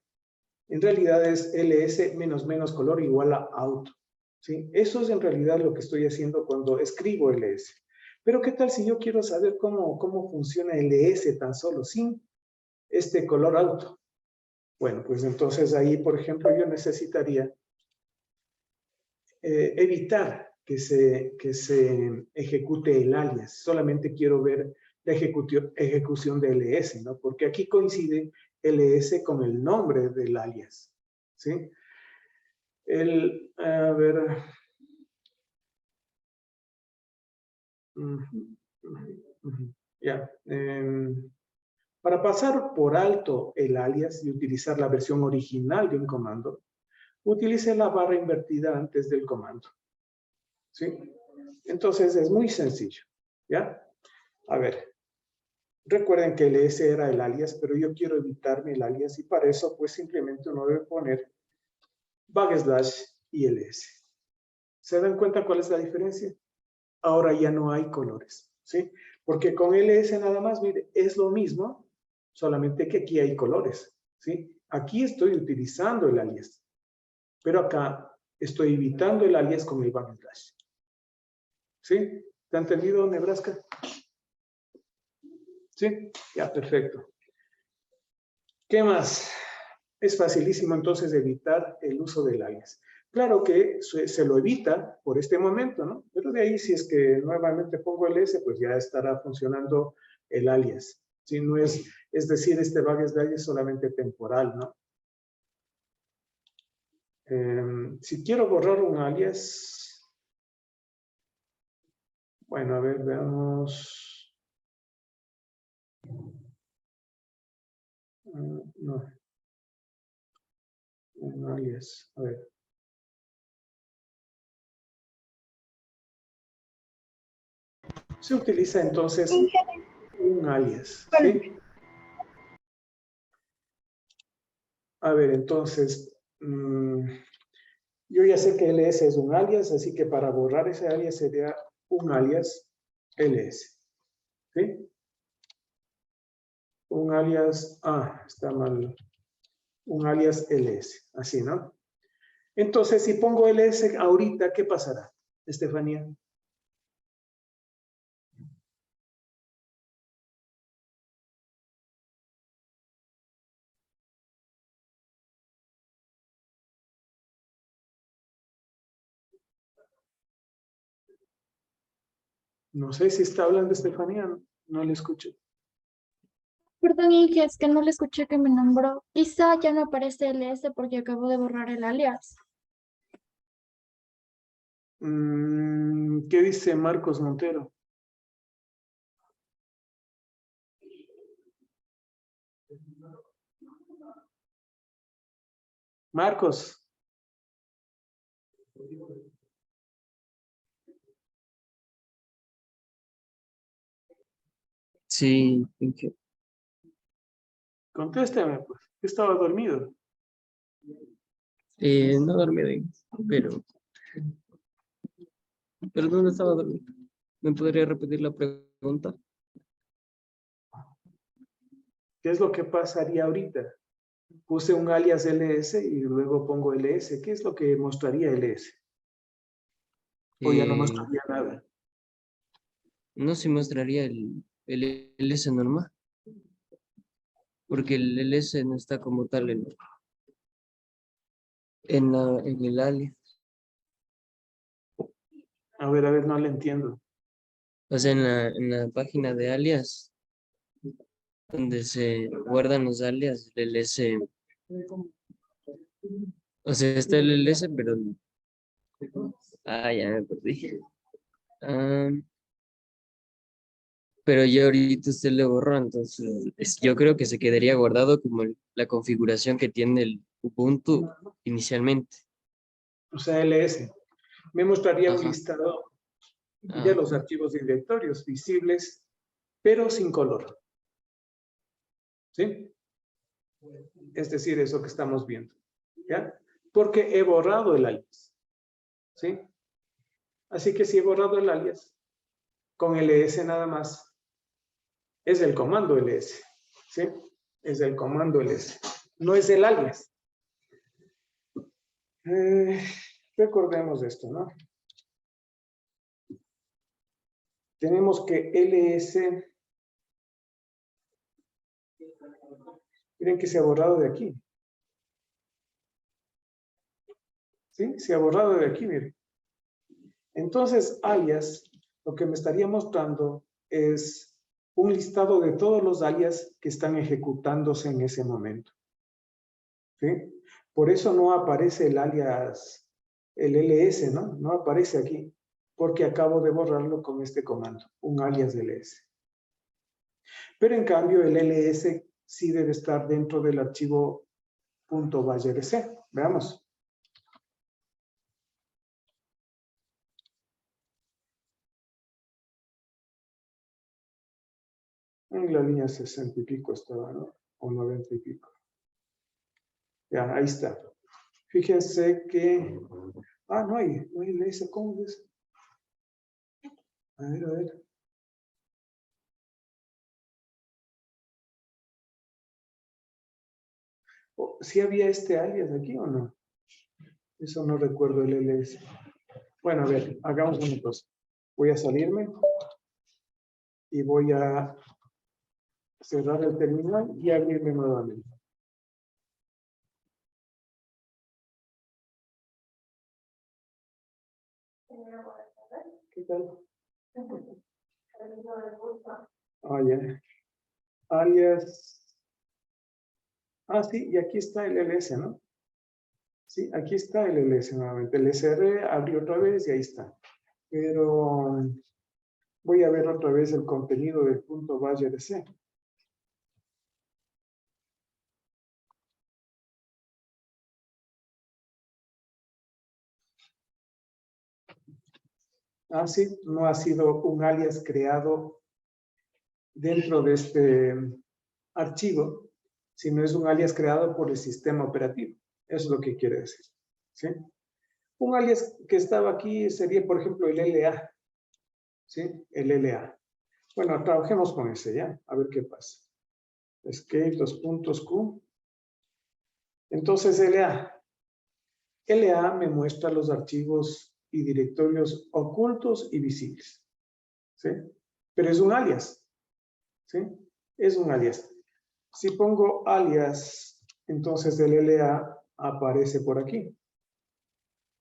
[SPEAKER 2] En realidad es ls menos menos color igual a auto, ¿sí? Eso es en realidad lo que estoy haciendo cuando escribo ls. Pero ¿qué tal si yo quiero saber cómo funciona ls tan solo, sin este color auto? Bueno, pues entonces ahí, por ejemplo, yo necesitaría evitar que se ejecute el alias. Solamente quiero ver la ejecución de ls, ¿no? Porque aquí coincide ls con el nombre del alias, ¿sí? A ver. Ya. Para pasar por alto el alias y utilizar la versión original de un comando, utilice la barra invertida antes del comando. ¿Sí? Entonces es muy sencillo. ¿Ya? A ver. Recuerden que ls era el alias, pero yo quiero evitarme el alias y para eso pues simplemente uno debe poner / ILS. ¿Se dan cuenta cuál es la diferencia? Ahora ya no hay colores, ¿sí? Porque con ls nada más, mire, es lo mismo, solamente que aquí hay colores, ¿sí? Aquí estoy utilizando el alias, pero acá estoy evitando el alias con el /. ¿Sí? ¿Te ha entendido, Nebraska? ¿Sí? Ya, perfecto. ¿Qué más? Es facilísimo entonces evitar el uso del alias. Claro que se lo evita por este momento, ¿no? Pero de ahí si es que nuevamente pongo ls, pues ya estará funcionando el alias. Si no es decir, este / es solamente temporal, ¿no? Si quiero borrar un alias, bueno, a ver, veamos. No. Un alias, a ver. Se utiliza entonces un alias, ¿sí? A ver, entonces, yo ya sé que ls es un alias, así que para borrar ese alias sería un alias ls, ¿sí? Un alias, está mal, un alias ls, así, ¿no? Entonces, si pongo ls ahorita, ¿qué pasará, Estefanía? No sé si está hablando Estefanía, no le escucho.
[SPEAKER 8] Perdón, Inge, es que no le escuché que me nombró. Quizá ya no aparece ls porque acabo de borrar el alias.
[SPEAKER 2] ¿Qué dice Marcos Montero? Marcos.
[SPEAKER 3] Sí, Inge.
[SPEAKER 2] Contéstame, pues. Estaba dormido.
[SPEAKER 3] No dormí bien, pero ¿dónde estaba dormido? ¿Me podría repetir la pregunta?
[SPEAKER 2] ¿Qué es lo que pasaría ahorita? Puse un alias ls y luego pongo ls. ¿Qué es lo que mostraría ls? O ya no
[SPEAKER 3] Eh,
[SPEAKER 2] mostraría nada.
[SPEAKER 3] no se mostraría el LS normal, porque el LS no está como tal en el alias.
[SPEAKER 2] A ver, no le entiendo.
[SPEAKER 3] O sea, en la página de alias, donde se guardan los alias, el LS, o sea, está el LS, pero... ya me perdí. Ah, pero ya ahorita usted le borró, entonces yo creo que se quedaría guardado como la configuración que tiene el Ubuntu inicialmente.
[SPEAKER 2] O sea, ls. Me mostraría un
[SPEAKER 3] Ajá.
[SPEAKER 2] listado de los archivos y directorios visibles, pero sin color. ¿Sí? Es decir, eso que estamos viendo. ¿Ya? Porque he borrado el alias. ¿Sí? Así que si he borrado el alias, con ls nada más, es el comando ls. ¿Sí? Es el comando ls. No es el alias. Recordemos esto, ¿no? Tenemos que ls... Miren que se ha borrado de aquí. ¿Sí? Se ha borrado de aquí, miren. Entonces, alias, lo que me estaría mostrando es un listado de todos los alias que están ejecutándose en ese momento. ¿Sí? Por eso no aparece el alias, el ls, ¿no? No aparece aquí, porque acabo de borrarlo con este comando, un alias ls. Pero en cambio, el ls sí debe estar dentro del archivo .bayrc. Veamos. en la línea 60 y pico estaba, ¿no? O 90 y pico. Ya, ahí está. Fíjense que... Ah, no hay LS, ¿cómo es? A ver, a ver. ¿Sí había este alias aquí o no? Eso no recuerdo el LS. Bueno, a ver, hagamos una cosa. Voy a salirme y voy a cerrar el terminal y abrirme nuevamente. ¿Qué tal? Ah, ya. Alias. Ah, sí, y aquí está el LS, ¿no? Sí, aquí está el LS nuevamente. El SR abrió otra vez y ahí está. Pero voy a ver otra vez el contenido del punto valle de C. Ah, sí, no ha sido un alias creado dentro de este archivo, sino es un alias creado por el sistema operativo. Eso es lo que quiere decir. ¿Sí? Un alias que estaba aquí sería, por ejemplo, el LA. ¿Sí? El LA. Bueno, trabajemos con ese ya, a ver qué pasa. Escape, dos puntos Q. Entonces, LA. LA me muestra los archivos y directorios ocultos y visibles. ¿Sí? Pero es un alias. ¿Sí? Es un alias. Si pongo alias, entonces el LA aparece por aquí.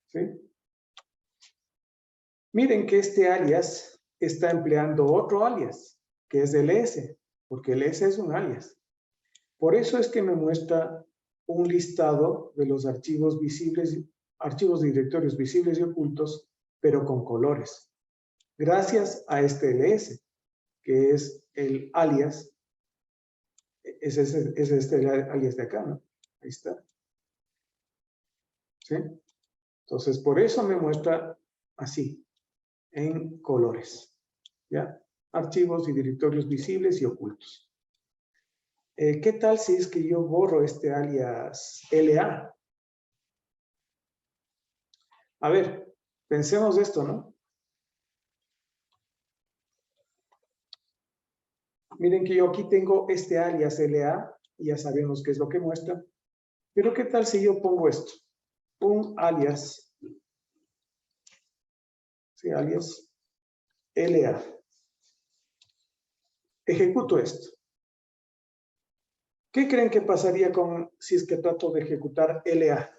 [SPEAKER 2] ¿Sí? Miren que este alias está empleando otro alias, que es el S, porque el S es un alias. Por eso es que me muestra un listado de los archivos visibles, archivos de directorios visibles y ocultos, pero con colores. Gracias a este LS, que es el alias, es este alias de acá, ¿no? Ahí está. ¿Sí? Entonces, por eso me muestra así, en colores. ¿Ya? Archivos y directorios visibles y ocultos. ¿Qué tal si es que yo borro este alias LA? A ver, pensemos esto, ¿no? Miren que yo aquí tengo este alias LA, y ya sabemos qué es lo que muestra. Pero ¿qué tal si yo pongo esto? Un alias, sí, alias LA. Ejecuto esto. ¿Qué creen que pasaría con si es que trato de ejecutar LA?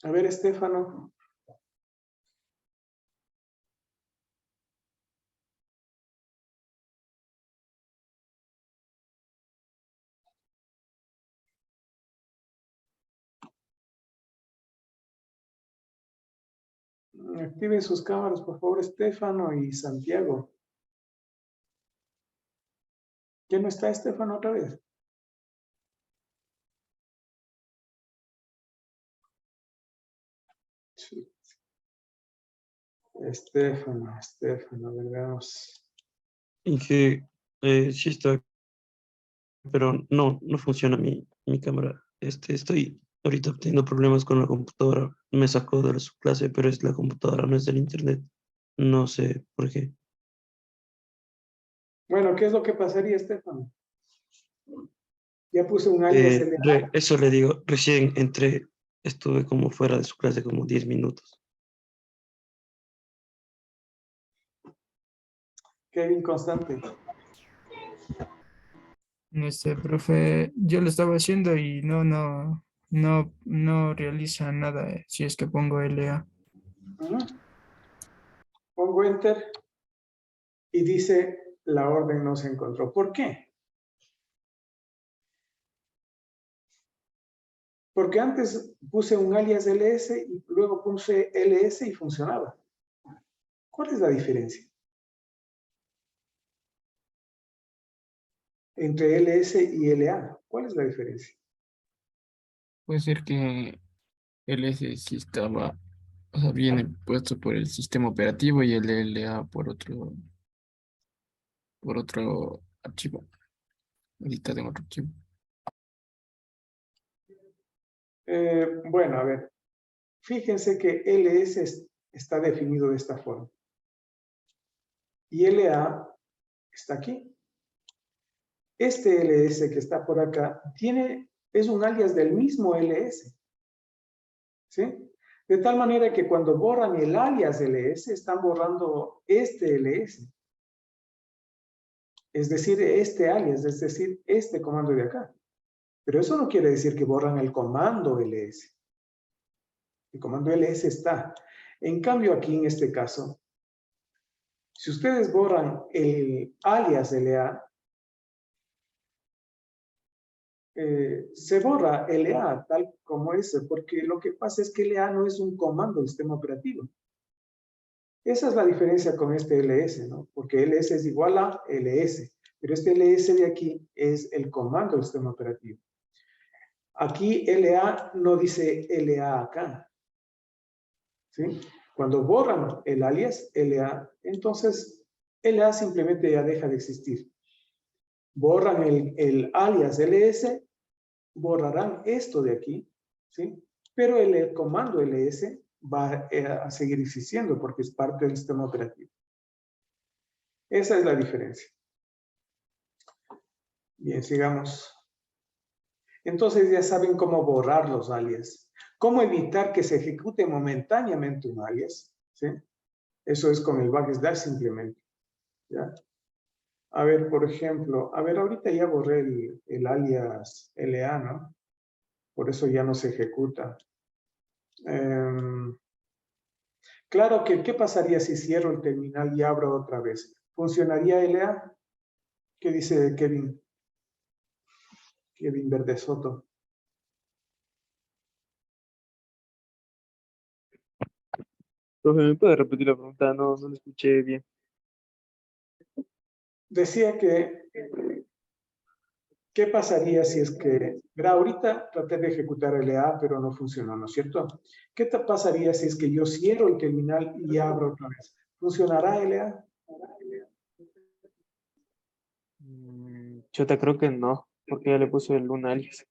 [SPEAKER 2] A ver, Estefano. Activen sus cámaras, por favor, Estefano y Santiago. ¿Ya no está Estefano otra vez? Sí. Estefano, a ver, veamos.
[SPEAKER 6] Inge, sí está, pero no funciona mi cámara. Estoy ahorita teniendo problemas con la computadora. Me sacó de su clase, pero es la computadora, no es del internet. No sé por qué.
[SPEAKER 2] Bueno, ¿qué es lo que pasaría, Estefano? Ya puse un alias LA.
[SPEAKER 6] Eso le digo, recién entré, estuve como fuera de su clase como 10 minutos.
[SPEAKER 2] Kevin Constante.
[SPEAKER 7] Profe, yo lo estaba haciendo y no realiza nada si es que pongo LA.
[SPEAKER 2] Pongo Enter y dice la orden no se encontró. ¿Por qué? Porque antes puse un alias LS y luego puse LS y funcionaba. ¿Cuál es la diferencia entre LS y LA? ¿Cuál es la diferencia?
[SPEAKER 7] Puede ser que LS sí estaba, o sea, viene puesto por el sistema operativo y el LA por otro archivo, editado en otro archivo.
[SPEAKER 2] Bueno, a ver. Fíjense que LS está definido de esta forma. Y LA está aquí. Este LS que está por acá es un alias del mismo LS. ¿Sí? De tal manera que cuando borran el alias LS, están borrando este LS. Es decir, este alias, es decir, este comando de acá. Pero eso no quiere decir que borran el comando LS. El comando LS está. En cambio, aquí en este caso, si ustedes borran el alias LA, se borra LA tal como es, porque lo que pasa es que LA no es un comando del sistema operativo. Esa es la diferencia con este LS, ¿no? Porque LS es igual a LS, pero este LS de aquí es el comando del sistema operativo. Aquí LA no dice LA acá, ¿sí? Cuando borran el alias LA, entonces LA simplemente ya deja de existir. Borran el alias LS, borrarán esto de aquí, ¿sí? Pero el comando LS va a seguir existiendo porque es parte del sistema operativo. Esa es la diferencia. Bien, sigamos. Entonces ya saben cómo borrar los alias. Cómo evitar que se ejecute momentáneamente un alias, ¿sí? Eso es con el backslash simplemente, ¿ya? A ver, por ejemplo, ahorita ya borré el alias LA, ¿no? Por eso ya no se ejecuta. Claro que, ¿qué pasaría si cierro el terminal y abro otra vez? ¿Funcionaría LA? ¿Qué dice Kevin? Kevin Verde Soto.
[SPEAKER 5] Profe, ¿me puede repetir la pregunta? No la escuché bien.
[SPEAKER 2] Decía que, ¿qué pasaría si es que, verá, ahorita traté de ejecutar LA, pero no funcionó, ¿no es cierto? ¿Qué te pasaría si es que yo cierro el terminal y abro otra vez? ¿Funcionará LA?
[SPEAKER 5] Yo te creo que no, porque ya le puse un alias.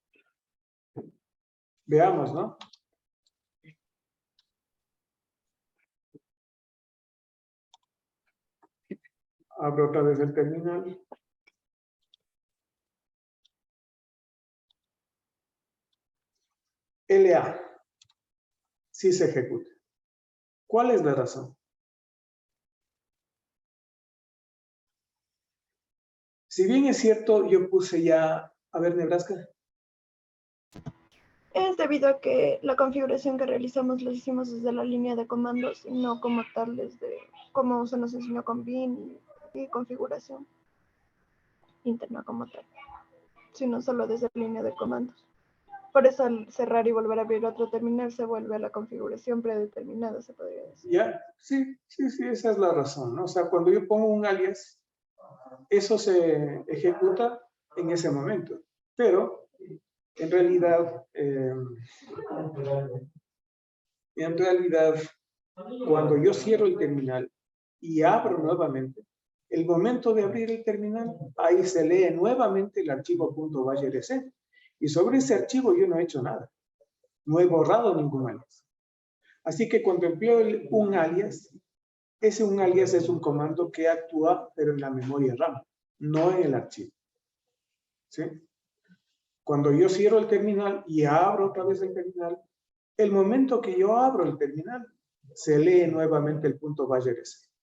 [SPEAKER 2] Veamos, ¿no? Abro otra vez el terminal. LA. Sí se ejecuta. ¿Cuál es la razón? Si bien es cierto, yo puse ya... A ver, Nebraska.
[SPEAKER 4] Es debido a que la configuración que realizamos la hicimos desde la línea de comandos y no como tal desde como se nos enseñó con bin y configuración interna como tal, sino solo desde la línea de comandos. Por eso al cerrar y volver a abrir otro terminal se vuelve a la configuración predeterminada, se podría decir.
[SPEAKER 2] Ya, sí, esa es la razón, ¿no? O sea, cuando yo pongo un alias, eso se ejecuta en ese momento. Pero, en realidad, cuando yo cierro el terminal y abro nuevamente, el momento de abrir el terminal, ahí se lee nuevamente el archivo .bashrc. Y sobre ese archivo yo no he hecho nada. No he borrado ningún alias. Así que cuando empleo un alias, ese un alias es un comando que actúa, pero en la memoria RAM, no en el archivo. ¿Sí? Cuando yo cierro el terminal y abro otra vez el terminal, el momento que yo abro el terminal, se lee nuevamente el .bashrc.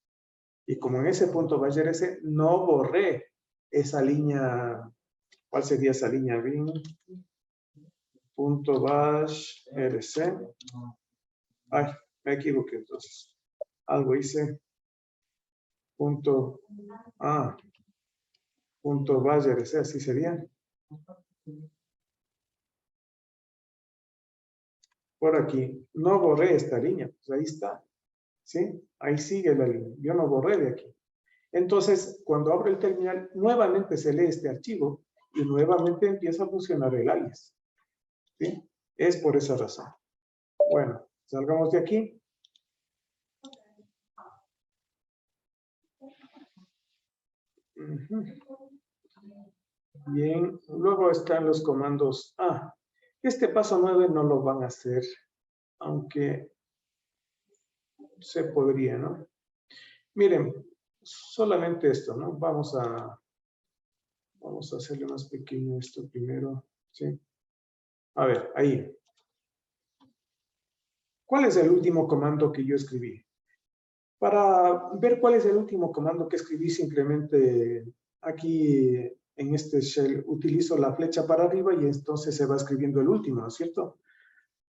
[SPEAKER 2] Y como en ese .bashrc no borré esa línea, ¿cuál sería esa línea? Bin .bashrc. Ay, me equivoqué entonces. Algo hice. .bashrc, así sería. Por aquí. No borré esta línea, pues ahí está. ¿Sí? Ahí sigue la línea. Yo no borré de aquí. Entonces, cuando abro el terminal, nuevamente se lee este archivo y nuevamente empieza a funcionar el alias. ¿Sí? Es por esa razón. Bueno, salgamos de aquí. Ujú. Bien, luego están los comandos. Este paso 9 no lo van a hacer, aunque se podría, ¿no? Miren, solamente esto, ¿no? Vamos a hacerle más pequeño esto primero, ¿sí? A ver, ahí. ¿Cuál es el último comando que yo escribí? Para ver cuál es el último comando que escribí, simplemente aquí en este shell utilizo la flecha para arriba y entonces se va escribiendo el último, ¿no es cierto?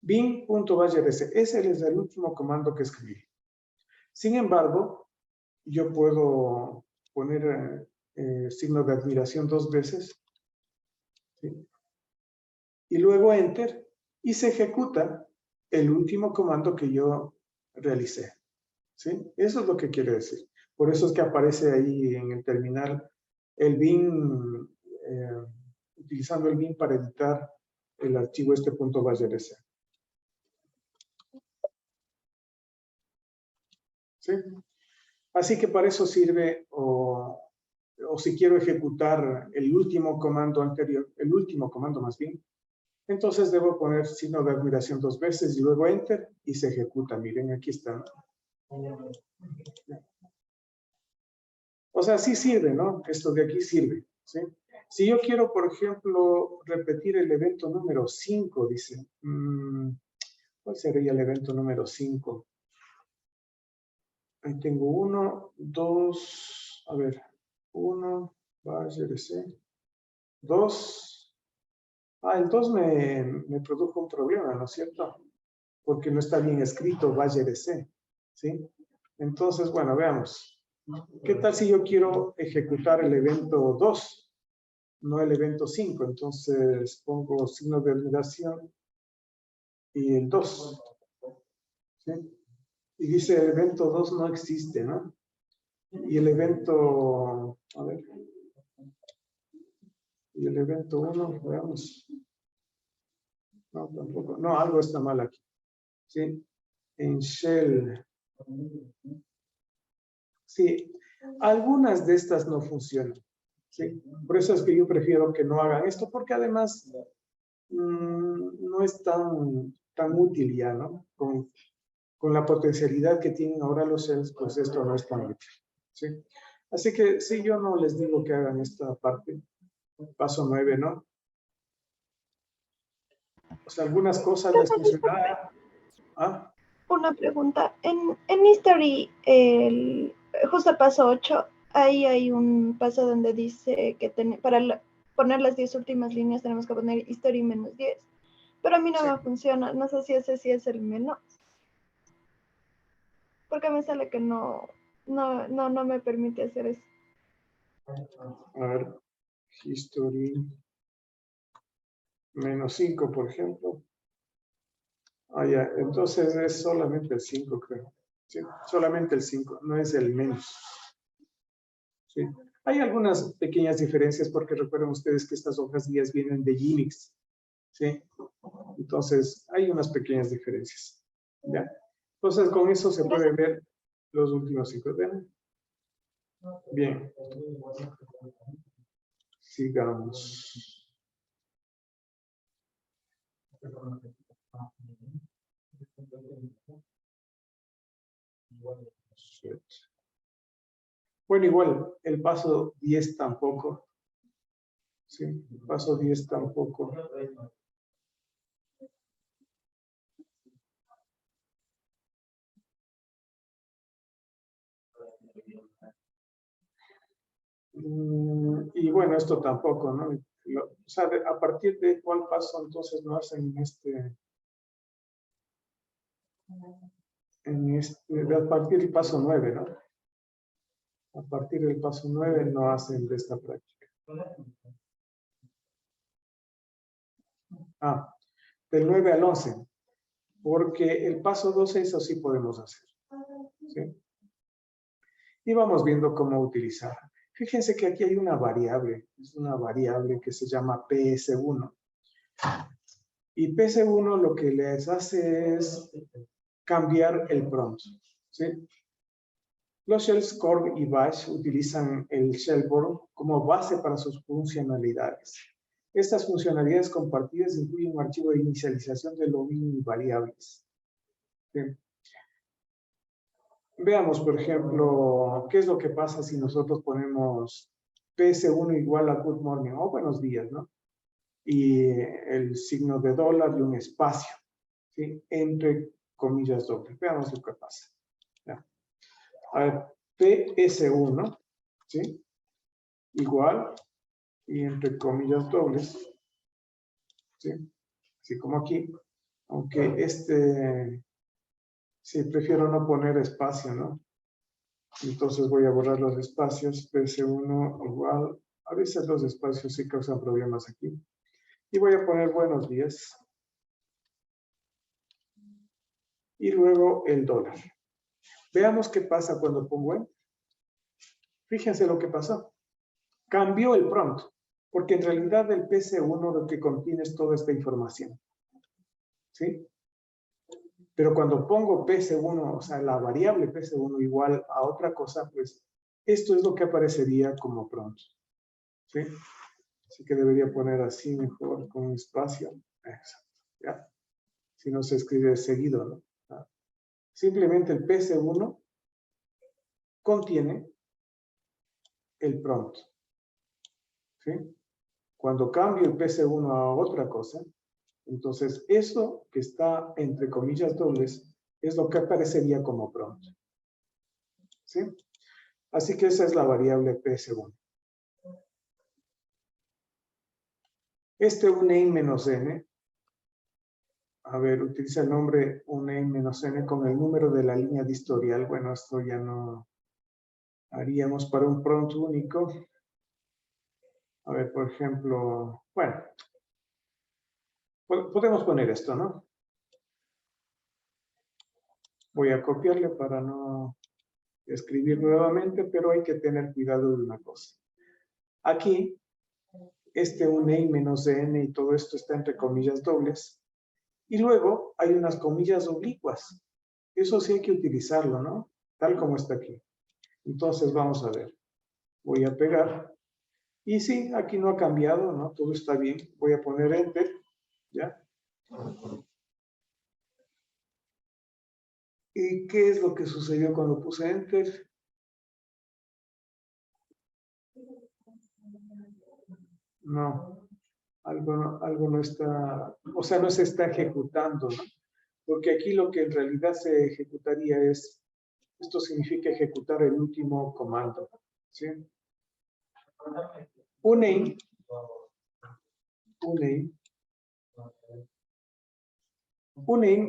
[SPEAKER 2] bin.bash.rs, ese es el último comando que escribí. Sin embargo, yo puedo poner signo de admiración 2 veces, ¿sí? Y luego enter, y se ejecuta el último comando que yo realicé, ¿sí? Eso es lo que quiere decir. Por eso es que aparece ahí en el terminal el bin, utilizando el bin para editar el archivo .bash.rs. ¿Sí? Así que para eso sirve, o si quiero ejecutar el último comando anterior, el último comando más bien, entonces debo poner signo de admiración 2 veces y luego enter y se ejecuta. Miren, aquí está. O sea, sí sirve, ¿no? Esto de aquí sirve, ¿sí? Si yo quiero, por ejemplo, repetir el evento número 5, dice, ¿cuál sería el evento número 5? Ahí tengo 1, 2, a ver, 1, bash.rs, 2. El 2 me produjo un problema, ¿no es cierto? Porque no está bien escrito bash.rs, ¿sí? Entonces, bueno, veamos. ¿Qué tal si yo quiero ejecutar el evento 2, no el evento 5? Entonces pongo signo de admiración y el 2, ¿sí? Y dice el evento 2 no existe, ¿no? Y el evento, a ver, y el evento 1, veamos. No, tampoco, no, algo está mal aquí, ¿sí? En shell. Sí, algunas de estas no funcionan, ¿sí? Por eso es que yo prefiero que no hagan esto, porque además no es tan útil ya, ¿no? Con la potencialidad que tienen ahora los shells, pues esto no es tan útil, ¿sí? Así que sí, yo no les digo que hagan esta parte, paso 9, ¿no? O sea, algunas cosas les funcionarán.
[SPEAKER 4] Una pregunta. En History, justo paso 8, ahí hay un paso donde dice que para poner las 10 últimas líneas tenemos que poner History -10. Pero a mí no me funciona. No sé si ese sí es el menos. Porque me sale que no me permite hacer eso.
[SPEAKER 2] A ver, History -5, por ejemplo. Ya, entonces es solamente el 5, creo. Sí, solamente el 5, no es el menos. Sí. Hay algunas pequeñas diferencias porque recuerden ustedes que estas hojas guías vienen de Unix. ¿Sí? Entonces, hay unas pequeñas diferencias. ¿Ya? Entonces, con eso se puede ver los últimos 5. Bien. Sigamos. Bueno, igual, el paso 10 tampoco. Sí, el paso 10 tampoco. Y bueno, esto tampoco, ¿no? O sea, a partir de cuál paso entonces no hacen a partir del paso 9, ¿no? A partir del paso 9 no hacen de esta práctica. Del 9 al 11, porque el paso 12 eso sí podemos hacer. ¿Sí? Y vamos viendo cómo utilizar. Fíjense que aquí hay una variable, es una variable que se llama PS1. Y PC1 lo que les hace es cambiar el prompt, ¿sí? Los shells Corg y Bash utilizan el shellboard como base para sus funcionalidades. Estas funcionalidades compartidas incluyen un archivo de inicialización de login y variables. Bien. Veamos, por ejemplo, qué es lo que pasa si nosotros ponemos PS1 igual a good morning o buenos días, ¿no? Y el signo de dólar y un espacio, ¿sí? Entre comillas dobles. Veamos lo que pasa. Ya. A ver, PS1, ¿sí? Igual y entre comillas dobles, ¿sí? Así como aquí, aunque sí, prefiero no poner espacio, ¿no? Entonces voy a borrar los espacios, PS1 igual, a veces los espacios sí causan problemas aquí. Y voy a poner buenos días. Y luego el dólar. Veamos qué pasa cuando pongo enter. Fíjense lo que pasó. Cambió el prompt, porque en realidad el PC1 lo que contiene es toda esta información. ¿Sí? Pero cuando pongo PC1, o sea, la variable PC1 igual a otra cosa, pues esto es lo que aparecería como prompt. ¿Sí? Así que debería poner así mejor, con un espacio. Exacto. ¿Ya? Si no se escribe seguido, ¿no? ¿Ah? Simplemente el PC1 contiene el prompt. ¿Sí? Cuando cambio el PC1 a otra cosa, entonces eso que está entre comillas dobles es lo que aparecería como prompt. ¿Sí? Así que esa es la variable PS1. Este uname-n, a ver, utiliza el nombre uname-n con el número de la línea de historial. Bueno, esto ya no haríamos para un prompt único. A ver, por ejemplo, bueno, podemos poner esto, ¿no? Voy a copiarle para no escribir nuevamente, pero hay que tener cuidado de una cosa. Aquí, este uname-n y todo esto está entre comillas dobles. Y luego hay unas comillas oblicuas. Eso sí hay que utilizarlo, ¿no? Tal como está aquí. Entonces vamos a ver. Voy a pegar. Y sí, aquí no ha cambiado, ¿no? Todo está bien. Voy a poner enter. ¿Ya? ¿Y qué es lo que sucedió cuando puse enter? No. Algo no está, o sea, no se está ejecutando, ¿no? Porque aquí lo que en realidad se ejecutaría es, esto significa ejecutar el último comando, ¿sí? Uname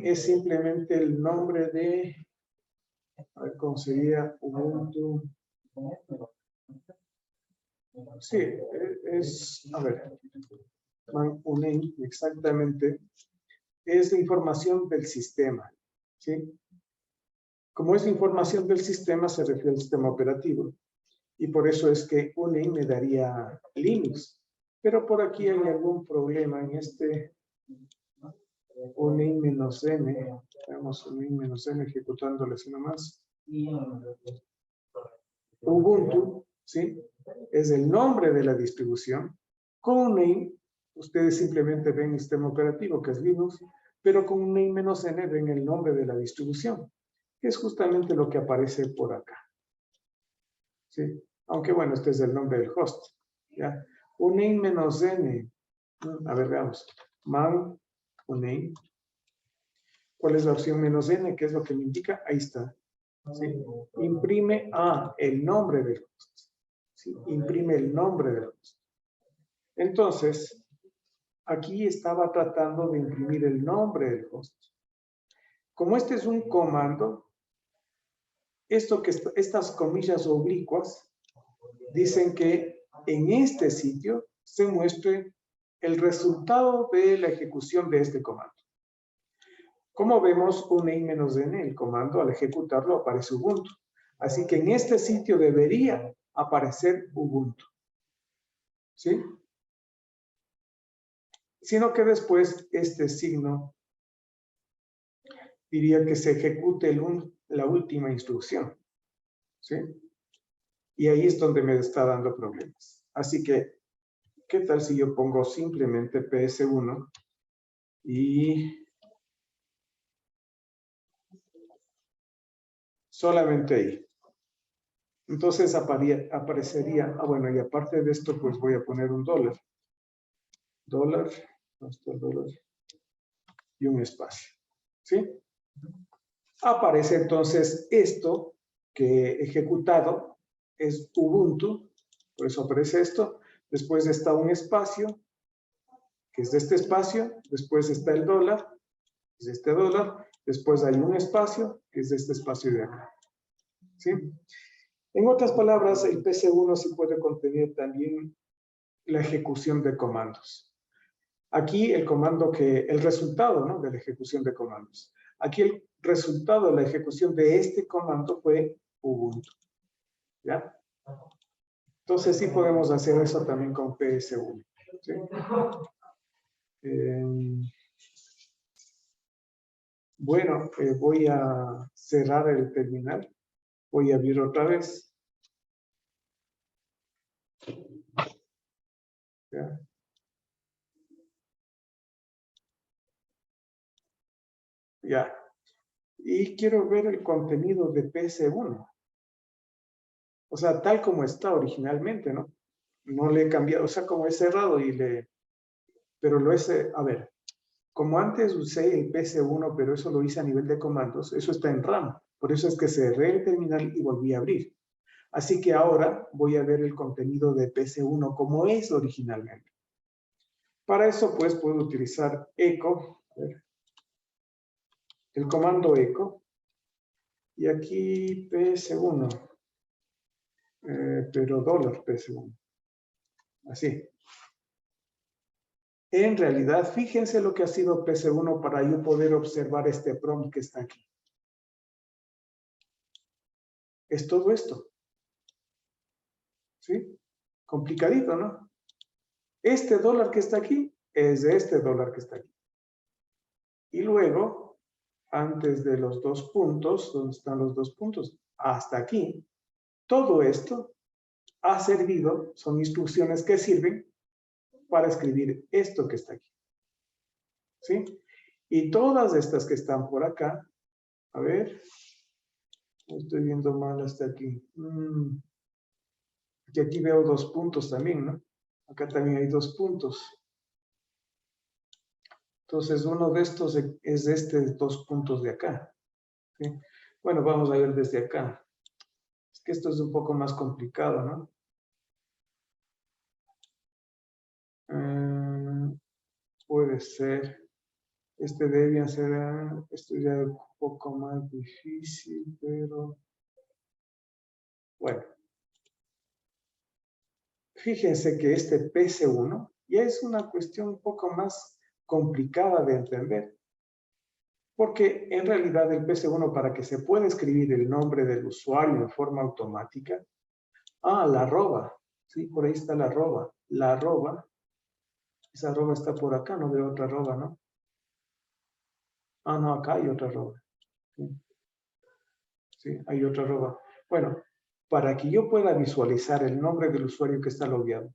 [SPEAKER 2] es simplemente el nombre de, a ver cómo sería, Ubuntu. Sí, es, a ver, uname exactamente, es la información del sistema, ¿sí? Como es la información del sistema, se refiere al sistema operativo. Y por eso es que uname me daría Linux. Pero por aquí hay algún problema en este uname-n. Veamos uname-n ejecutándole así nomás. Ubuntu, ¿sí? Es el nombre de la distribución. Con uname, ustedes simplemente ven el sistema operativo, que es Linux, pero con uname-n ven el nombre de la distribución, que es justamente lo que aparece por acá. ¿Sí? Aunque bueno, este es el nombre del host. ¿Ya? Uname-n. A ver, veamos. Man uname. ¿Cuál es la opción "-n"? ¿Qué es lo que me indica? Ahí está. ¿Sí? Imprime el nombre del host. ¿Sí? Imprime el nombre del host. Entonces, aquí estaba tratando de imprimir el nombre del host. Como este es un comando, estas comillas oblicuas dicen que en este sitio se muestre el resultado de la ejecución de este comando. Como vemos, uname-n, el comando, al ejecutarlo aparece Ubuntu. Así que en este sitio debería aparecer Ubuntu. ¿Sí? sino que después este signo diría que se ejecute la última instrucción, ¿sí? Y ahí es donde me está dando problemas. Así que, ¿qué tal si yo pongo simplemente PS1 y solamente ahí? Entonces aparecería, bueno, y aparte de esto, pues voy a poner un dólar. Dólar, dólar y un espacio, ¿sí? Aparece entonces esto que he ejecutado, es Ubuntu, por eso aparece esto. Después está un espacio, que es de este espacio. Después está el dólar, que es de este dólar. Después hay un espacio, que es de este espacio de acá, ¿sí? En otras palabras, el PC1 sí puede contener también la ejecución de comandos. Aquí el resultado, ¿no?, de la ejecución de comandos. Aquí el resultado de la ejecución de este comando fue Ubuntu, ¿ya? Entonces sí podemos hacer eso también con PS1, ¿sí? Bueno, voy a cerrar el terminal. Voy a abrir otra vez. ¿Ya? Ya. Y quiero ver el contenido de PS1. O sea, tal como está originalmente, ¿no? No le he cambiado, o sea, como he cerrado pero lo he, a ver, como antes usé el PS1, pero eso lo hice a nivel de comandos, eso está en RAM. Por eso es que cerré el terminal y volví a abrir. Así que ahora voy a ver el contenido de PS1 como es originalmente. Para eso, pues, puedo utilizar echo, el comando echo, y aquí PS1, pero dólar PS1, así. En realidad, fíjense lo que ha sido PS1 para yo poder observar este prompt que está aquí. Es todo esto. ¿Sí? Complicadito, ¿no? Este dólar que está aquí es de este dólar que está aquí. Y luego, antes de los dos puntos, ¿dónde están los dos puntos? Hasta aquí. Todo esto ha servido, son instrucciones que sirven para escribir esto que está aquí. ¿Sí? Y todas estas que están por acá, a ver, estoy viendo mal hasta aquí. Y aquí veo dos puntos también, ¿no? Acá también hay dos puntos. Entonces, uno de estos es de estos dos puntos de acá. ¿Sí? Bueno, vamos a ver desde acá. Es que esto es un poco más complicado, ¿no? Puede ser. Este debía ser, esto ya es un poco más difícil, pero bueno. Fíjense que este PC1 ya es una cuestión un poco más complicada de entender. Porque en realidad el PC1, para que se pueda escribir el nombre del usuario de forma automática, la arroba, sí, por ahí está la arroba. La arroba, esa arroba está por acá, no veo otra arroba, ¿no? No, acá hay otra arroba. Sí, hay otra arroba. Bueno, para que yo pueda visualizar el nombre del usuario que está logueado,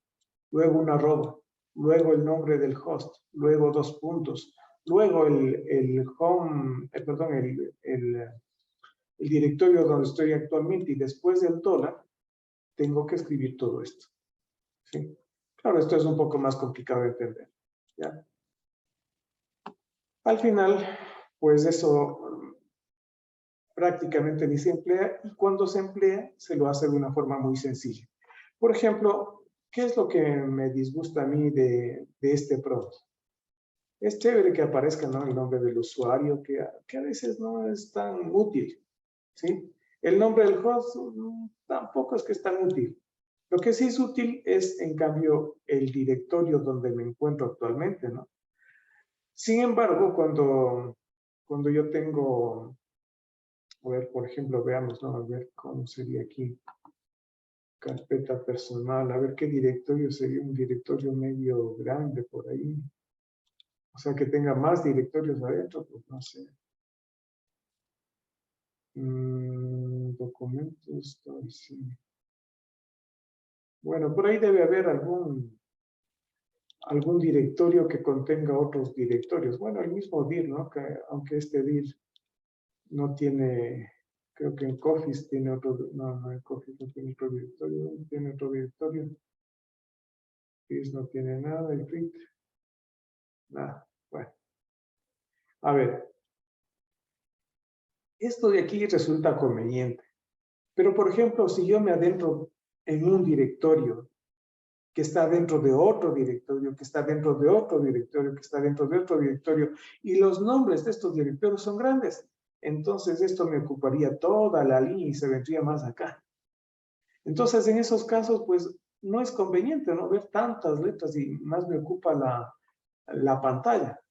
[SPEAKER 2] luego una arroba, luego el nombre del host, luego dos puntos, luego el home, perdón, el directorio donde estoy actualmente y después del dólar, tengo que escribir todo esto. ¿Sí? Claro, esto es un poco más complicado de entender. ¿Ya? Al final, pues eso prácticamente ni se emplea, y cuando se emplea, se lo hace de una forma muy sencilla. Por ejemplo, ¿qué es lo que me disgusta a mí de este prompt? Es chévere que aparezca, ¿no?, el nombre del usuario, que a veces no es tan útil, ¿sí? El nombre del host tampoco es que es tan útil. Lo que sí es útil es, en cambio, el directorio donde me encuentro actualmente, ¿no? Sin embargo, cuando yo tengo, a ver, por ejemplo, veamos, ¿no? A ver cómo sería aquí. Carpeta personal, a ver qué directorio sería, un directorio medio grande por ahí. O sea, que tenga más directorios adentro, pues no sé. Documentos, sí. Bueno, por ahí debe haber algún directorio que contenga otros directorios. Bueno, el mismo dir, ¿no? Que, aunque este dir no tiene, creo que en Coffice tiene otro, no, en Coffice no tiene otro directorio, tiene otro directorio. This no tiene nada, el RIT, nada, bueno. A ver, esto de aquí resulta conveniente, pero por ejemplo, si yo me adentro en un directorio que está dentro de otro directorio, que está dentro de otro directorio, que está dentro de otro directorio, y los nombres de estos directorios son grandes, entonces esto me ocuparía toda la línea y se vendría más acá. Entonces, en esos casos, pues, no es conveniente, ¿no? Ver tantas letras y más me ocupa la pantalla.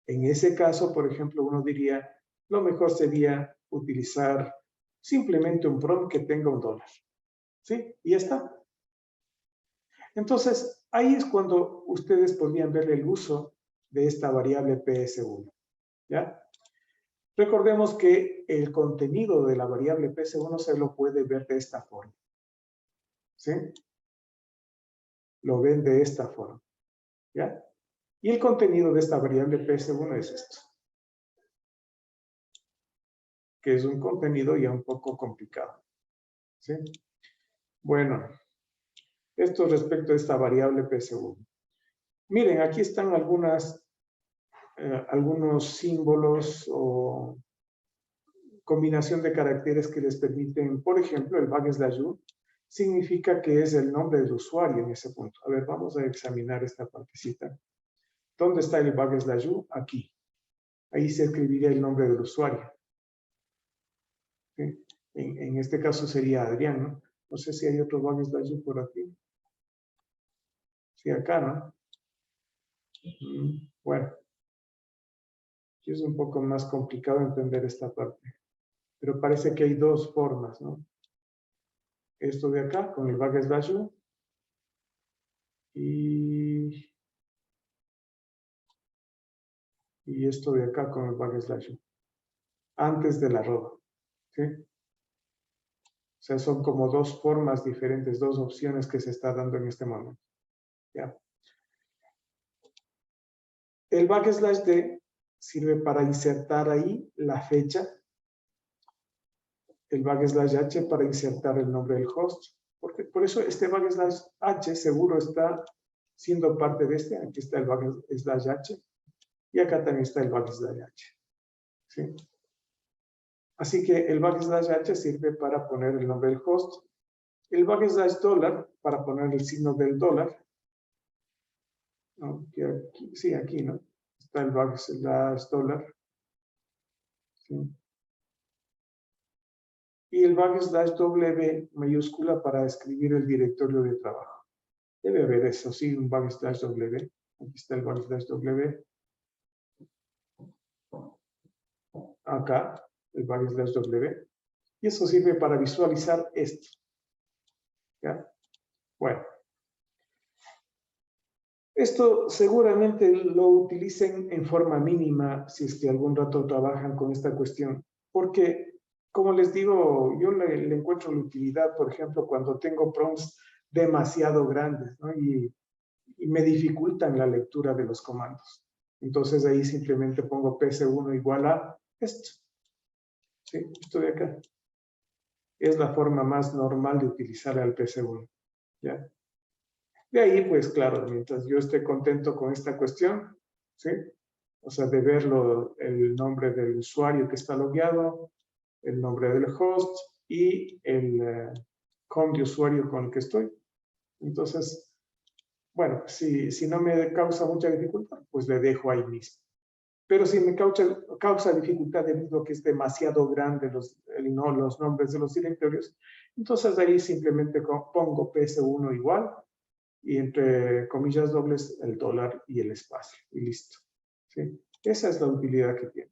[SPEAKER 2] En ese caso, por ejemplo, uno diría, lo mejor sería utilizar simplemente un prompt que tenga $1. ¿Sí? Y ya está. Entonces, ahí es cuando ustedes podrían ver el uso de esta variable PS1. ¿Ya? Recordemos que el contenido de la variable PS1 se lo puede ver de esta forma. ¿Sí? Lo ven de esta forma. ¿Ya? Y el contenido de esta variable PS1 es esto. Que es un contenido ya un poco complicado. ¿Sí? Bueno, esto respecto a esta variable PS1. Miren, aquí están algunos símbolos o combinación de caracteres que les permiten, por ejemplo, el /u significa que es el nombre del usuario en ese punto. A ver, vamos a examinar esta partecita. ¿Dónde está el /u? Aquí. Ahí se escribiría el nombre del usuario. ¿Sí? En este caso sería Adrián, ¿no? No sé si hay otro /u por aquí. Sí, acá, ¿no? Bueno. Es un poco más complicado entender esta parte. Pero parece que hay dos formas, ¿no? Esto de acá, con el /u. Y esto de acá con el /u. Antes del arroba. ¿Sí? O sea, son como dos formas diferentes, dos opciones que se está dando en este momento. ¿Ya? El /d sirve para insertar ahí la fecha. El /h para insertar el nombre del host. Porque, por eso este /h seguro está siendo parte de este. Aquí está el /h. Y acá también está el /h. ¿Sí? Así que el /h sirve para poner el nombre del host. El $, para poner el signo del dólar. ¿No? Aquí, sí, aquí, ¿no? Está el $. ¿Sí? Y el /w mayúscula para escribir el directorio de trabajo. Debe haber eso, sí, un /w. Aquí está el /w. Acá, el /w. Y eso sirve para visualizar esto. ¿Ya? Bueno. Esto seguramente lo utilicen en forma mínima si es que algún rato trabajan con esta cuestión. Porque, como les digo, yo le encuentro la utilidad, por ejemplo, cuando tengo prompts demasiado grandes, ¿no? Y me dificultan la lectura de los comandos. Entonces ahí simplemente pongo PS1 igual a esto. ¿Sí? Esto de acá. Es la forma más normal de utilizar al PS1. ¿Ya? De ahí, pues claro, mientras yo esté contento con esta cuestión, ¿sí? O sea, de ver el nombre del usuario que está logueado, el nombre del host y el com de usuario con el que estoy. Entonces, bueno, si no me causa mucha dificultad, pues le dejo ahí mismo. Pero si me causa dificultad debido a que es demasiado grande los nombres de los directorios, entonces ahí simplemente pongo PS1 igual y entre comillas dobles el dólar y el espacio. Y listo. ¿Sí? Esa es la utilidad que tiene.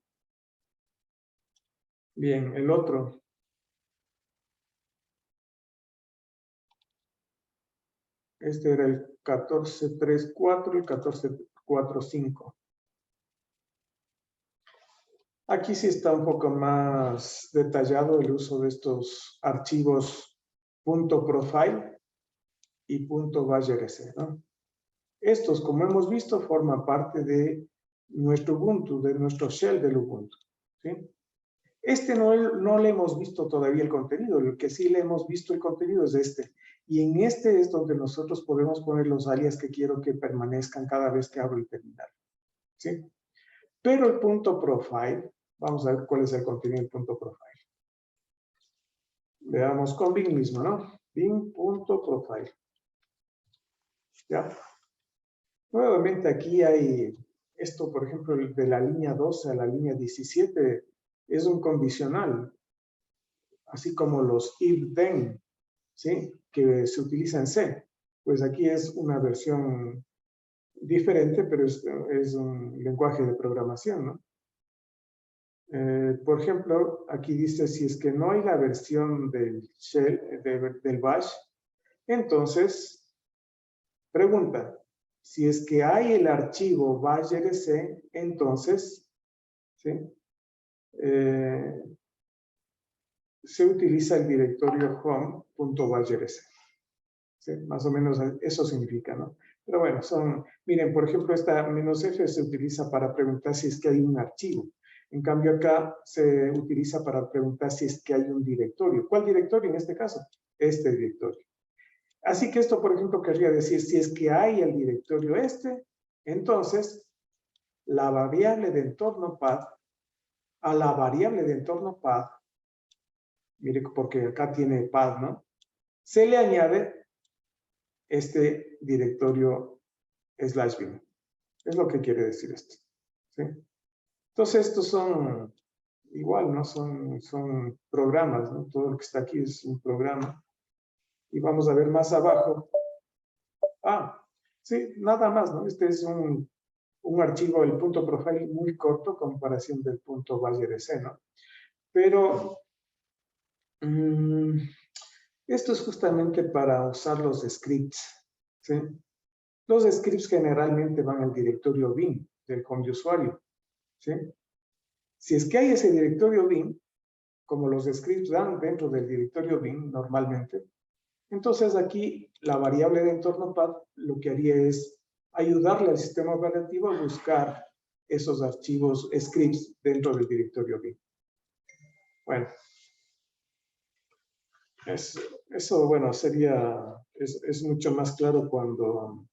[SPEAKER 2] Bien, el otro. Este era el 14.3.4 y el 14.4.5. Aquí sí está un poco más detallado el uso de estos archivos .profile y .bashrc, ¿no? Estos, como hemos visto, forman parte de nuestro Ubuntu, de nuestro shell del Ubuntu, ¿sí? Este no le hemos visto todavía el contenido, el que sí le hemos visto el contenido es este. Y en este es donde nosotros podemos poner los alias que quiero que permanezcan cada vez que abro el terminal, ¿sí? Pero el .profile, vamos a ver cuál es el contenido del .profile. Veamos con Bing mismo, ¿no? Bing.profile. ¿Ya? Nuevamente aquí hay esto, por ejemplo, de la línea 12 a la línea 17, es un condicional, así como los if-then, ¿sí? Que se utiliza en C. Pues aquí es una versión diferente, pero es un lenguaje de programación, ¿no? Por ejemplo, aquí dice, si es que no hay la versión del shell, del bash, entonces, pregunta, si es que hay el archivo bashrc, entonces, ¿sí? Se utiliza el directorio home.bashrc. ¿Sí? Más o menos eso significa, ¿no? Pero bueno, miren, por ejemplo, esta "-f" se utiliza para preguntar si es que hay un archivo. En cambio acá se utiliza para preguntar si es que hay un directorio. ¿Cuál directorio en este caso? Este directorio. Así que esto, por ejemplo, querría decir, si es que hay el directorio este, entonces la variable de entorno path, a la variable de entorno path, mire, porque acá tiene path, ¿no? Se le añade este directorio /bin. Es lo que quiere decir esto, ¿sí? Entonces, estos son igual, ¿no? Son programas, ¿no? Todo lo que está aquí es un programa. Y vamos a ver más abajo. Ah, sí, nada más, ¿no? Este es un archivo, el .profile muy corto, comparación del .bashrc, ¿no? Pero esto es justamente para usar los scripts, ¿sí? Los scripts generalmente van al directorio bin del home de usuario, ¿sí? Si es que hay ese directorio bin, como los scripts dan dentro del directorio bin normalmente, entonces aquí la variable de entorno path lo que haría es ayudarle al sistema operativo a buscar esos archivos scripts dentro del directorio bin. Bueno, eso bueno, es mucho más claro cuando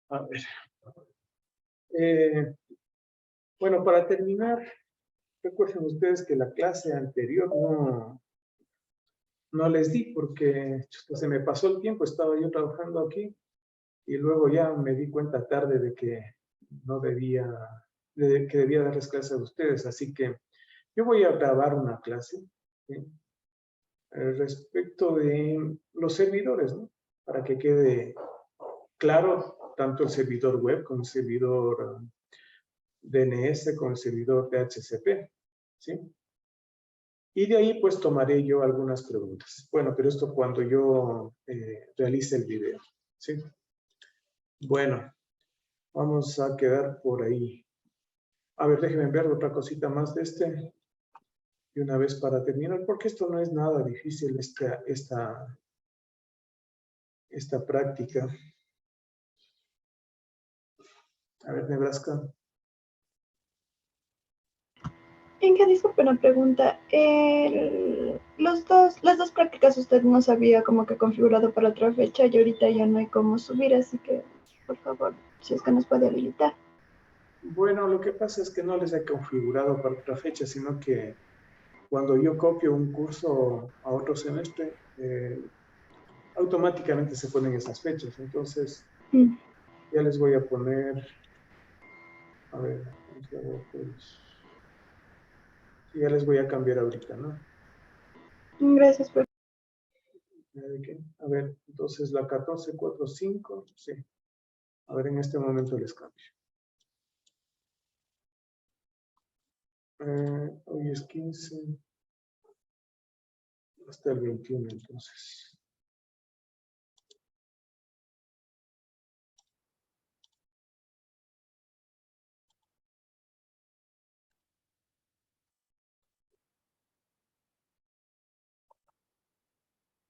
[SPEAKER 2] a ver. Bueno, para terminar, recuerden ustedes que la clase anterior no les di porque se me pasó el tiempo, estaba yo trabajando aquí y luego ya me di cuenta tarde de que no debía, que debía darles clase a ustedes, así que yo voy a grabar una clase, ¿sí? Respecto de los servidores, ¿no? Para que quede claro tanto el servidor web como el servidor DNS con el servidor DHCP, ¿sí? Y de ahí pues tomaré yo algunas preguntas. Bueno, pero esto cuando yo realice el video, ¿sí? Bueno, vamos a quedar por ahí. A ver, déjenme ver otra cosita más de este. Y una vez para terminar, porque esto no es nada difícil, esta práctica. A ver, Nebraska.
[SPEAKER 4] En qué disculpe una pregunta. Las dos prácticas usted no sabía como que configurado para otra fecha y ahorita ya no hay cómo subir, así que por favor, si es que nos puede habilitar.
[SPEAKER 2] Bueno, lo que pasa es que no les he configurado para otra fecha, sino que cuando yo copio un curso a otro semestre, automáticamente se ponen esas fechas. Entonces, ya les voy a poner, a ver, vamos a ver, pues, sí, ya les voy a cambiar ahorita, ¿no?
[SPEAKER 4] Gracias por...
[SPEAKER 2] A ver, entonces la 1445, sí. A ver, en este momento les cambio. Hoy es 15. Hasta el 21, entonces.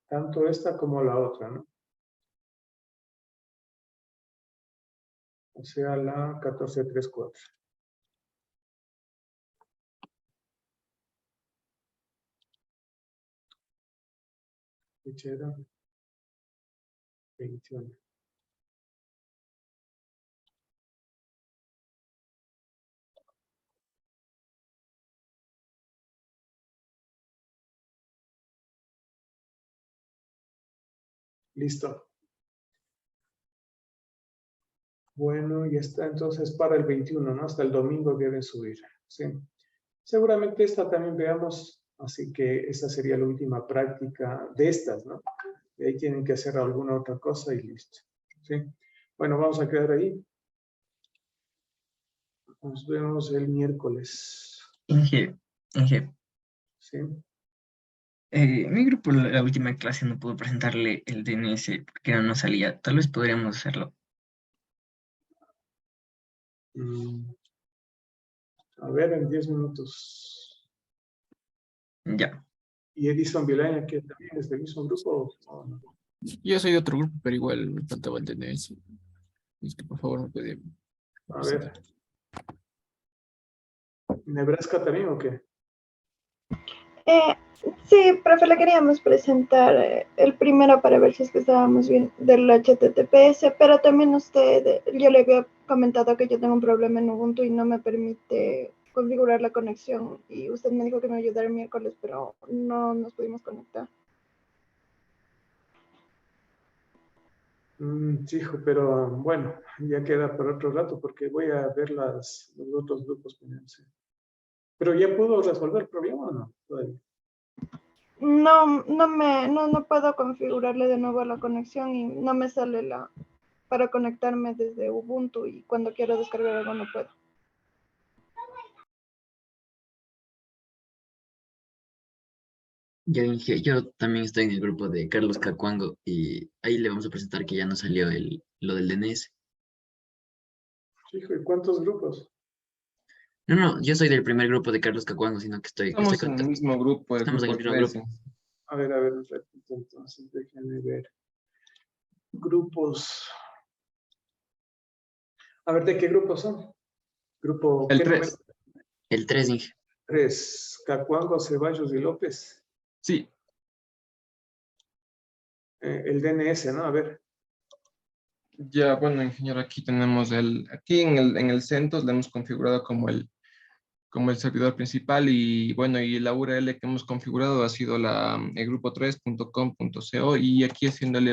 [SPEAKER 2] Tanto esta como la otra, ¿no? O sea, la 1434. Fecha era 21. Listo. Bueno, ya está entonces para el 21, ¿no? Hasta el domingo deben subir. Sí. Seguramente esta también veamos, así que esta sería la última práctica de estas, ¿no? Y ahí tienen que hacer alguna otra cosa y listo. ¿Sí? Bueno, vamos a quedar ahí. Nos vemos el miércoles.
[SPEAKER 10] Inge,
[SPEAKER 2] ¿Sí?
[SPEAKER 10] mi grupo la última clase no pudo presentarle el DNS porque no salía. Tal vez podríamos hacerlo.
[SPEAKER 2] A ver, en 10 minutos.
[SPEAKER 10] Ya.
[SPEAKER 2] ¿Y Edison Vilaña, que también es del mismo grupo? ¿O no?
[SPEAKER 7] Yo soy de otro grupo, pero igual me faltaba el DNS. Es que por favor me puede
[SPEAKER 2] A ver. ¿Nebraska también o qué?
[SPEAKER 4] Sí, profe, le queríamos presentar el primero para ver si es que estábamos bien del HTTPS, pero también usted, yo le había comentado que yo tengo un problema en Ubuntu y no me permite configurar la conexión y usted me dijo que me ayudara el miércoles, pero no nos pudimos conectar.
[SPEAKER 2] Sí, hijo, pero bueno, ya queda para otro rato porque voy a ver los otros grupos. Sí. ¿Pero ya pudo resolver el problema o no? Todavía.
[SPEAKER 4] No puedo configurarle de nuevo la conexión y no me sale para conectarme desde Ubuntu y cuando quiero descargar algo no puedo.
[SPEAKER 11] Ya dije, yo también estoy en el grupo de Carlos Cacuango y ahí le vamos a presentar que ya no salió lo del DNS.
[SPEAKER 2] Hijo, ¿y cuántos grupos?
[SPEAKER 11] No, yo soy del primer grupo de Carlos Cacuango, sino que estoy
[SPEAKER 1] Estamos en el
[SPEAKER 11] conectado.
[SPEAKER 1] mismo grupo, el
[SPEAKER 11] Estamos en el
[SPEAKER 1] grupo
[SPEAKER 11] mismo
[SPEAKER 1] 13.
[SPEAKER 11] grupo.
[SPEAKER 2] A ver, un ratito, entonces, déjenme ver. Grupos. A ver, ¿de qué grupos son? Grupo,
[SPEAKER 1] El
[SPEAKER 2] ¿qué
[SPEAKER 1] 3.
[SPEAKER 2] número?
[SPEAKER 11] El 3, Inge.
[SPEAKER 2] 3. Cacuango, Ceballos y López.
[SPEAKER 1] Sí.
[SPEAKER 2] El DNS, ¿no? A ver.
[SPEAKER 1] Ya, bueno, ingeniero, aquí tenemos aquí en el CentOS le hemos configurado como el servidor principal y bueno, y la URL que hemos configurado ha sido el grupo3.com.co y aquí haciéndole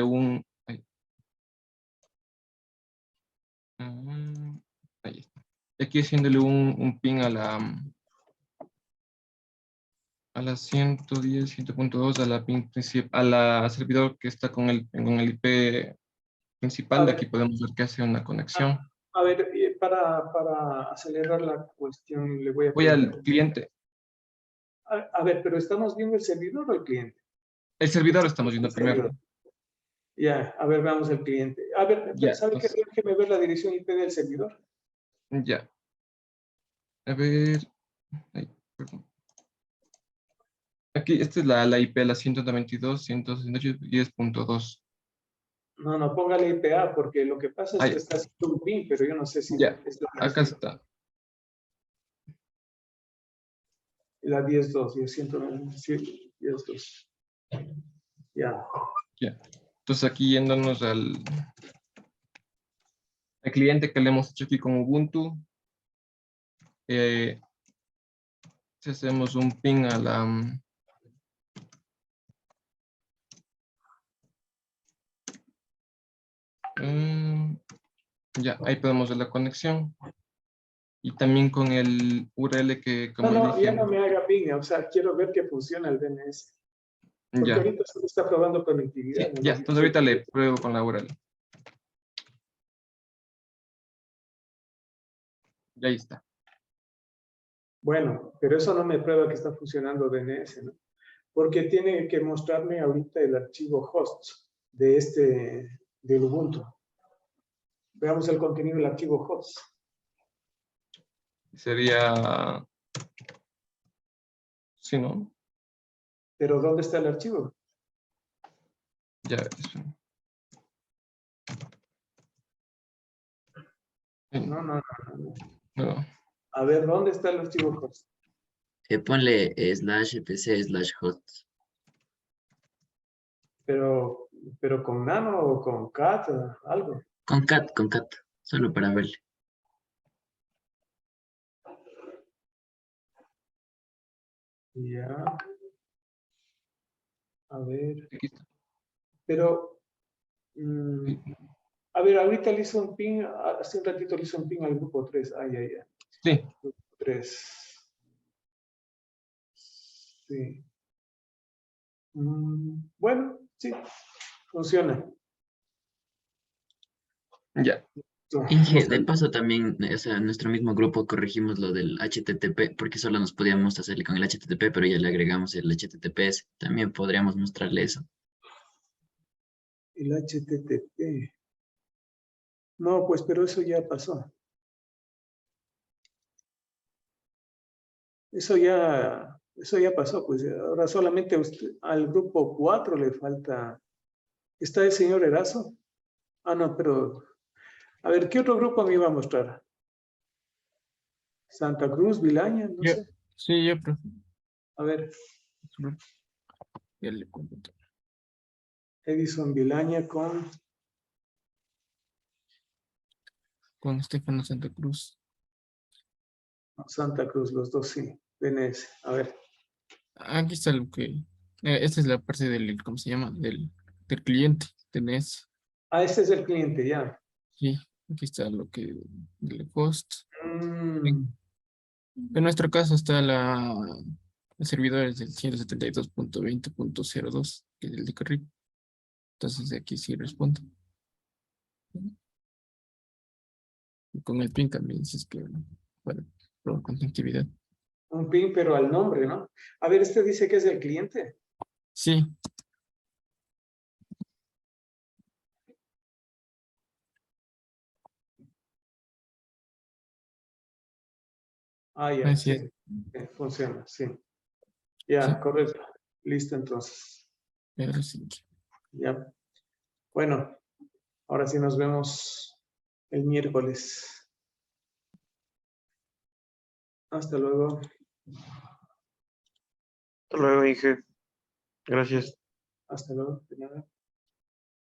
[SPEAKER 1] ahí está. Aquí haciéndole un ping a la 110.100.2 a la ping a la servidor que está con el IP principal. De aquí podemos ver que hace una conexión.
[SPEAKER 2] A ver, para acelerar la cuestión, le voy a
[SPEAKER 1] Voy
[SPEAKER 2] preguntar.
[SPEAKER 1] al cliente.
[SPEAKER 2] A ver, pero ¿estamos viendo el servidor o el cliente?
[SPEAKER 1] El servidor estamos viendo primero.
[SPEAKER 2] Ya, a ver, veamos el cliente. A ver,
[SPEAKER 1] Ya,
[SPEAKER 2] ¿sabe qué? Déjeme ver la dirección IP del servidor.
[SPEAKER 1] Ya. A ver. Ay, perdón. Aquí, esta es la IP, la 192.168.10.2.
[SPEAKER 2] No, póngale IPA, porque lo que pasa es que está haciendo un ping, pero yo no sé si
[SPEAKER 1] Ya,
[SPEAKER 2] es la
[SPEAKER 1] acá está.
[SPEAKER 2] La 10.2, 10.197, 10.2. Ya.
[SPEAKER 1] Ya. Entonces aquí yéndonos al cliente que le hemos hecho aquí con Ubuntu. Si hacemos un ping a la... ya, ahí podemos ver la conexión. Y también con el URL que, como
[SPEAKER 2] No,
[SPEAKER 1] dije...
[SPEAKER 2] ya no me haga ping, o sea, quiero ver que funciona el DNS. Porque
[SPEAKER 1] Ya.
[SPEAKER 2] ahorita se está probando conectividad.
[SPEAKER 1] Sí, ya, entonces ahorita le pruebo con la URL. Y ahí está.
[SPEAKER 2] Bueno, pero eso no me prueba que está funcionando DNS, ¿no? Porque tiene que mostrarme ahorita el archivo hosts del Ubuntu. Veamos el contenido del archivo hosts.
[SPEAKER 1] Sería... Sí, ¿no?
[SPEAKER 2] Pero ¿dónde está el archivo?
[SPEAKER 1] Ya, eso.
[SPEAKER 2] No.
[SPEAKER 1] No.
[SPEAKER 2] A ver, ¿dónde está el archivo host?
[SPEAKER 11] Ponle /etc/host.
[SPEAKER 2] Pero con nano o con cat, algo.
[SPEAKER 11] Con cat, solo para verle.
[SPEAKER 2] Ya. A ver.
[SPEAKER 1] Aquí está.
[SPEAKER 2] Pero, a ver, ahorita le hizo un ping, hace un ratito le hizo un ping al grupo 3. Ay.
[SPEAKER 1] Sí.
[SPEAKER 2] Grupo 3. Sí. Bueno, sí, funciona.
[SPEAKER 1] Ya.
[SPEAKER 11] Inge, de paso también, o sea, en nuestro mismo grupo corregimos lo del HTTP, porque solo nos podíamos hacerle con el HTTP, pero ya le agregamos el HTTPS. También podríamos mostrarle eso.
[SPEAKER 2] El HTTP. No, pues, pero eso ya pasó. Eso ya pasó, pues ahora solamente al grupo 4 le falta. ¿Está el señor Erazo? Ah, no, pero... A ver, ¿qué otro grupo me iba a mostrar? Santa Cruz, Vilaña, no sé.
[SPEAKER 7] Sí, yo, profe.
[SPEAKER 2] A ver,
[SPEAKER 7] Ya le cuento.
[SPEAKER 2] Edison Vilaña con
[SPEAKER 7] Con Estefano Santa Cruz.
[SPEAKER 2] Santa Cruz, los dos sí. DNS. A ver,
[SPEAKER 7] Aquí está lo que... esta es la parte del, ¿cómo se llama? Del cliente, tenés.
[SPEAKER 2] este es el cliente, ya.
[SPEAKER 7] Sí, aquí está lo que... El host.
[SPEAKER 2] Mm,
[SPEAKER 7] En nuestro caso está los servidores del 172.20.02, que es el de Carril. Entonces de aquí sí respondo. Y con el pin también dices que para probar conectividad.
[SPEAKER 2] un ping, pero al nombre, ¿no? A ver, este dice que es el cliente.
[SPEAKER 7] Sí,
[SPEAKER 2] Ah, ya,
[SPEAKER 7] así es.
[SPEAKER 2] sí. Funciona, sí. Ya,
[SPEAKER 7] Sí,
[SPEAKER 2] correcto. Listo, entonces.
[SPEAKER 7] pero sí.
[SPEAKER 2] Ya. Bueno, ahora sí nos vemos el miércoles. Hasta luego.
[SPEAKER 6] Hasta luego, Inge. Gracias.
[SPEAKER 2] Hasta luego. De nada.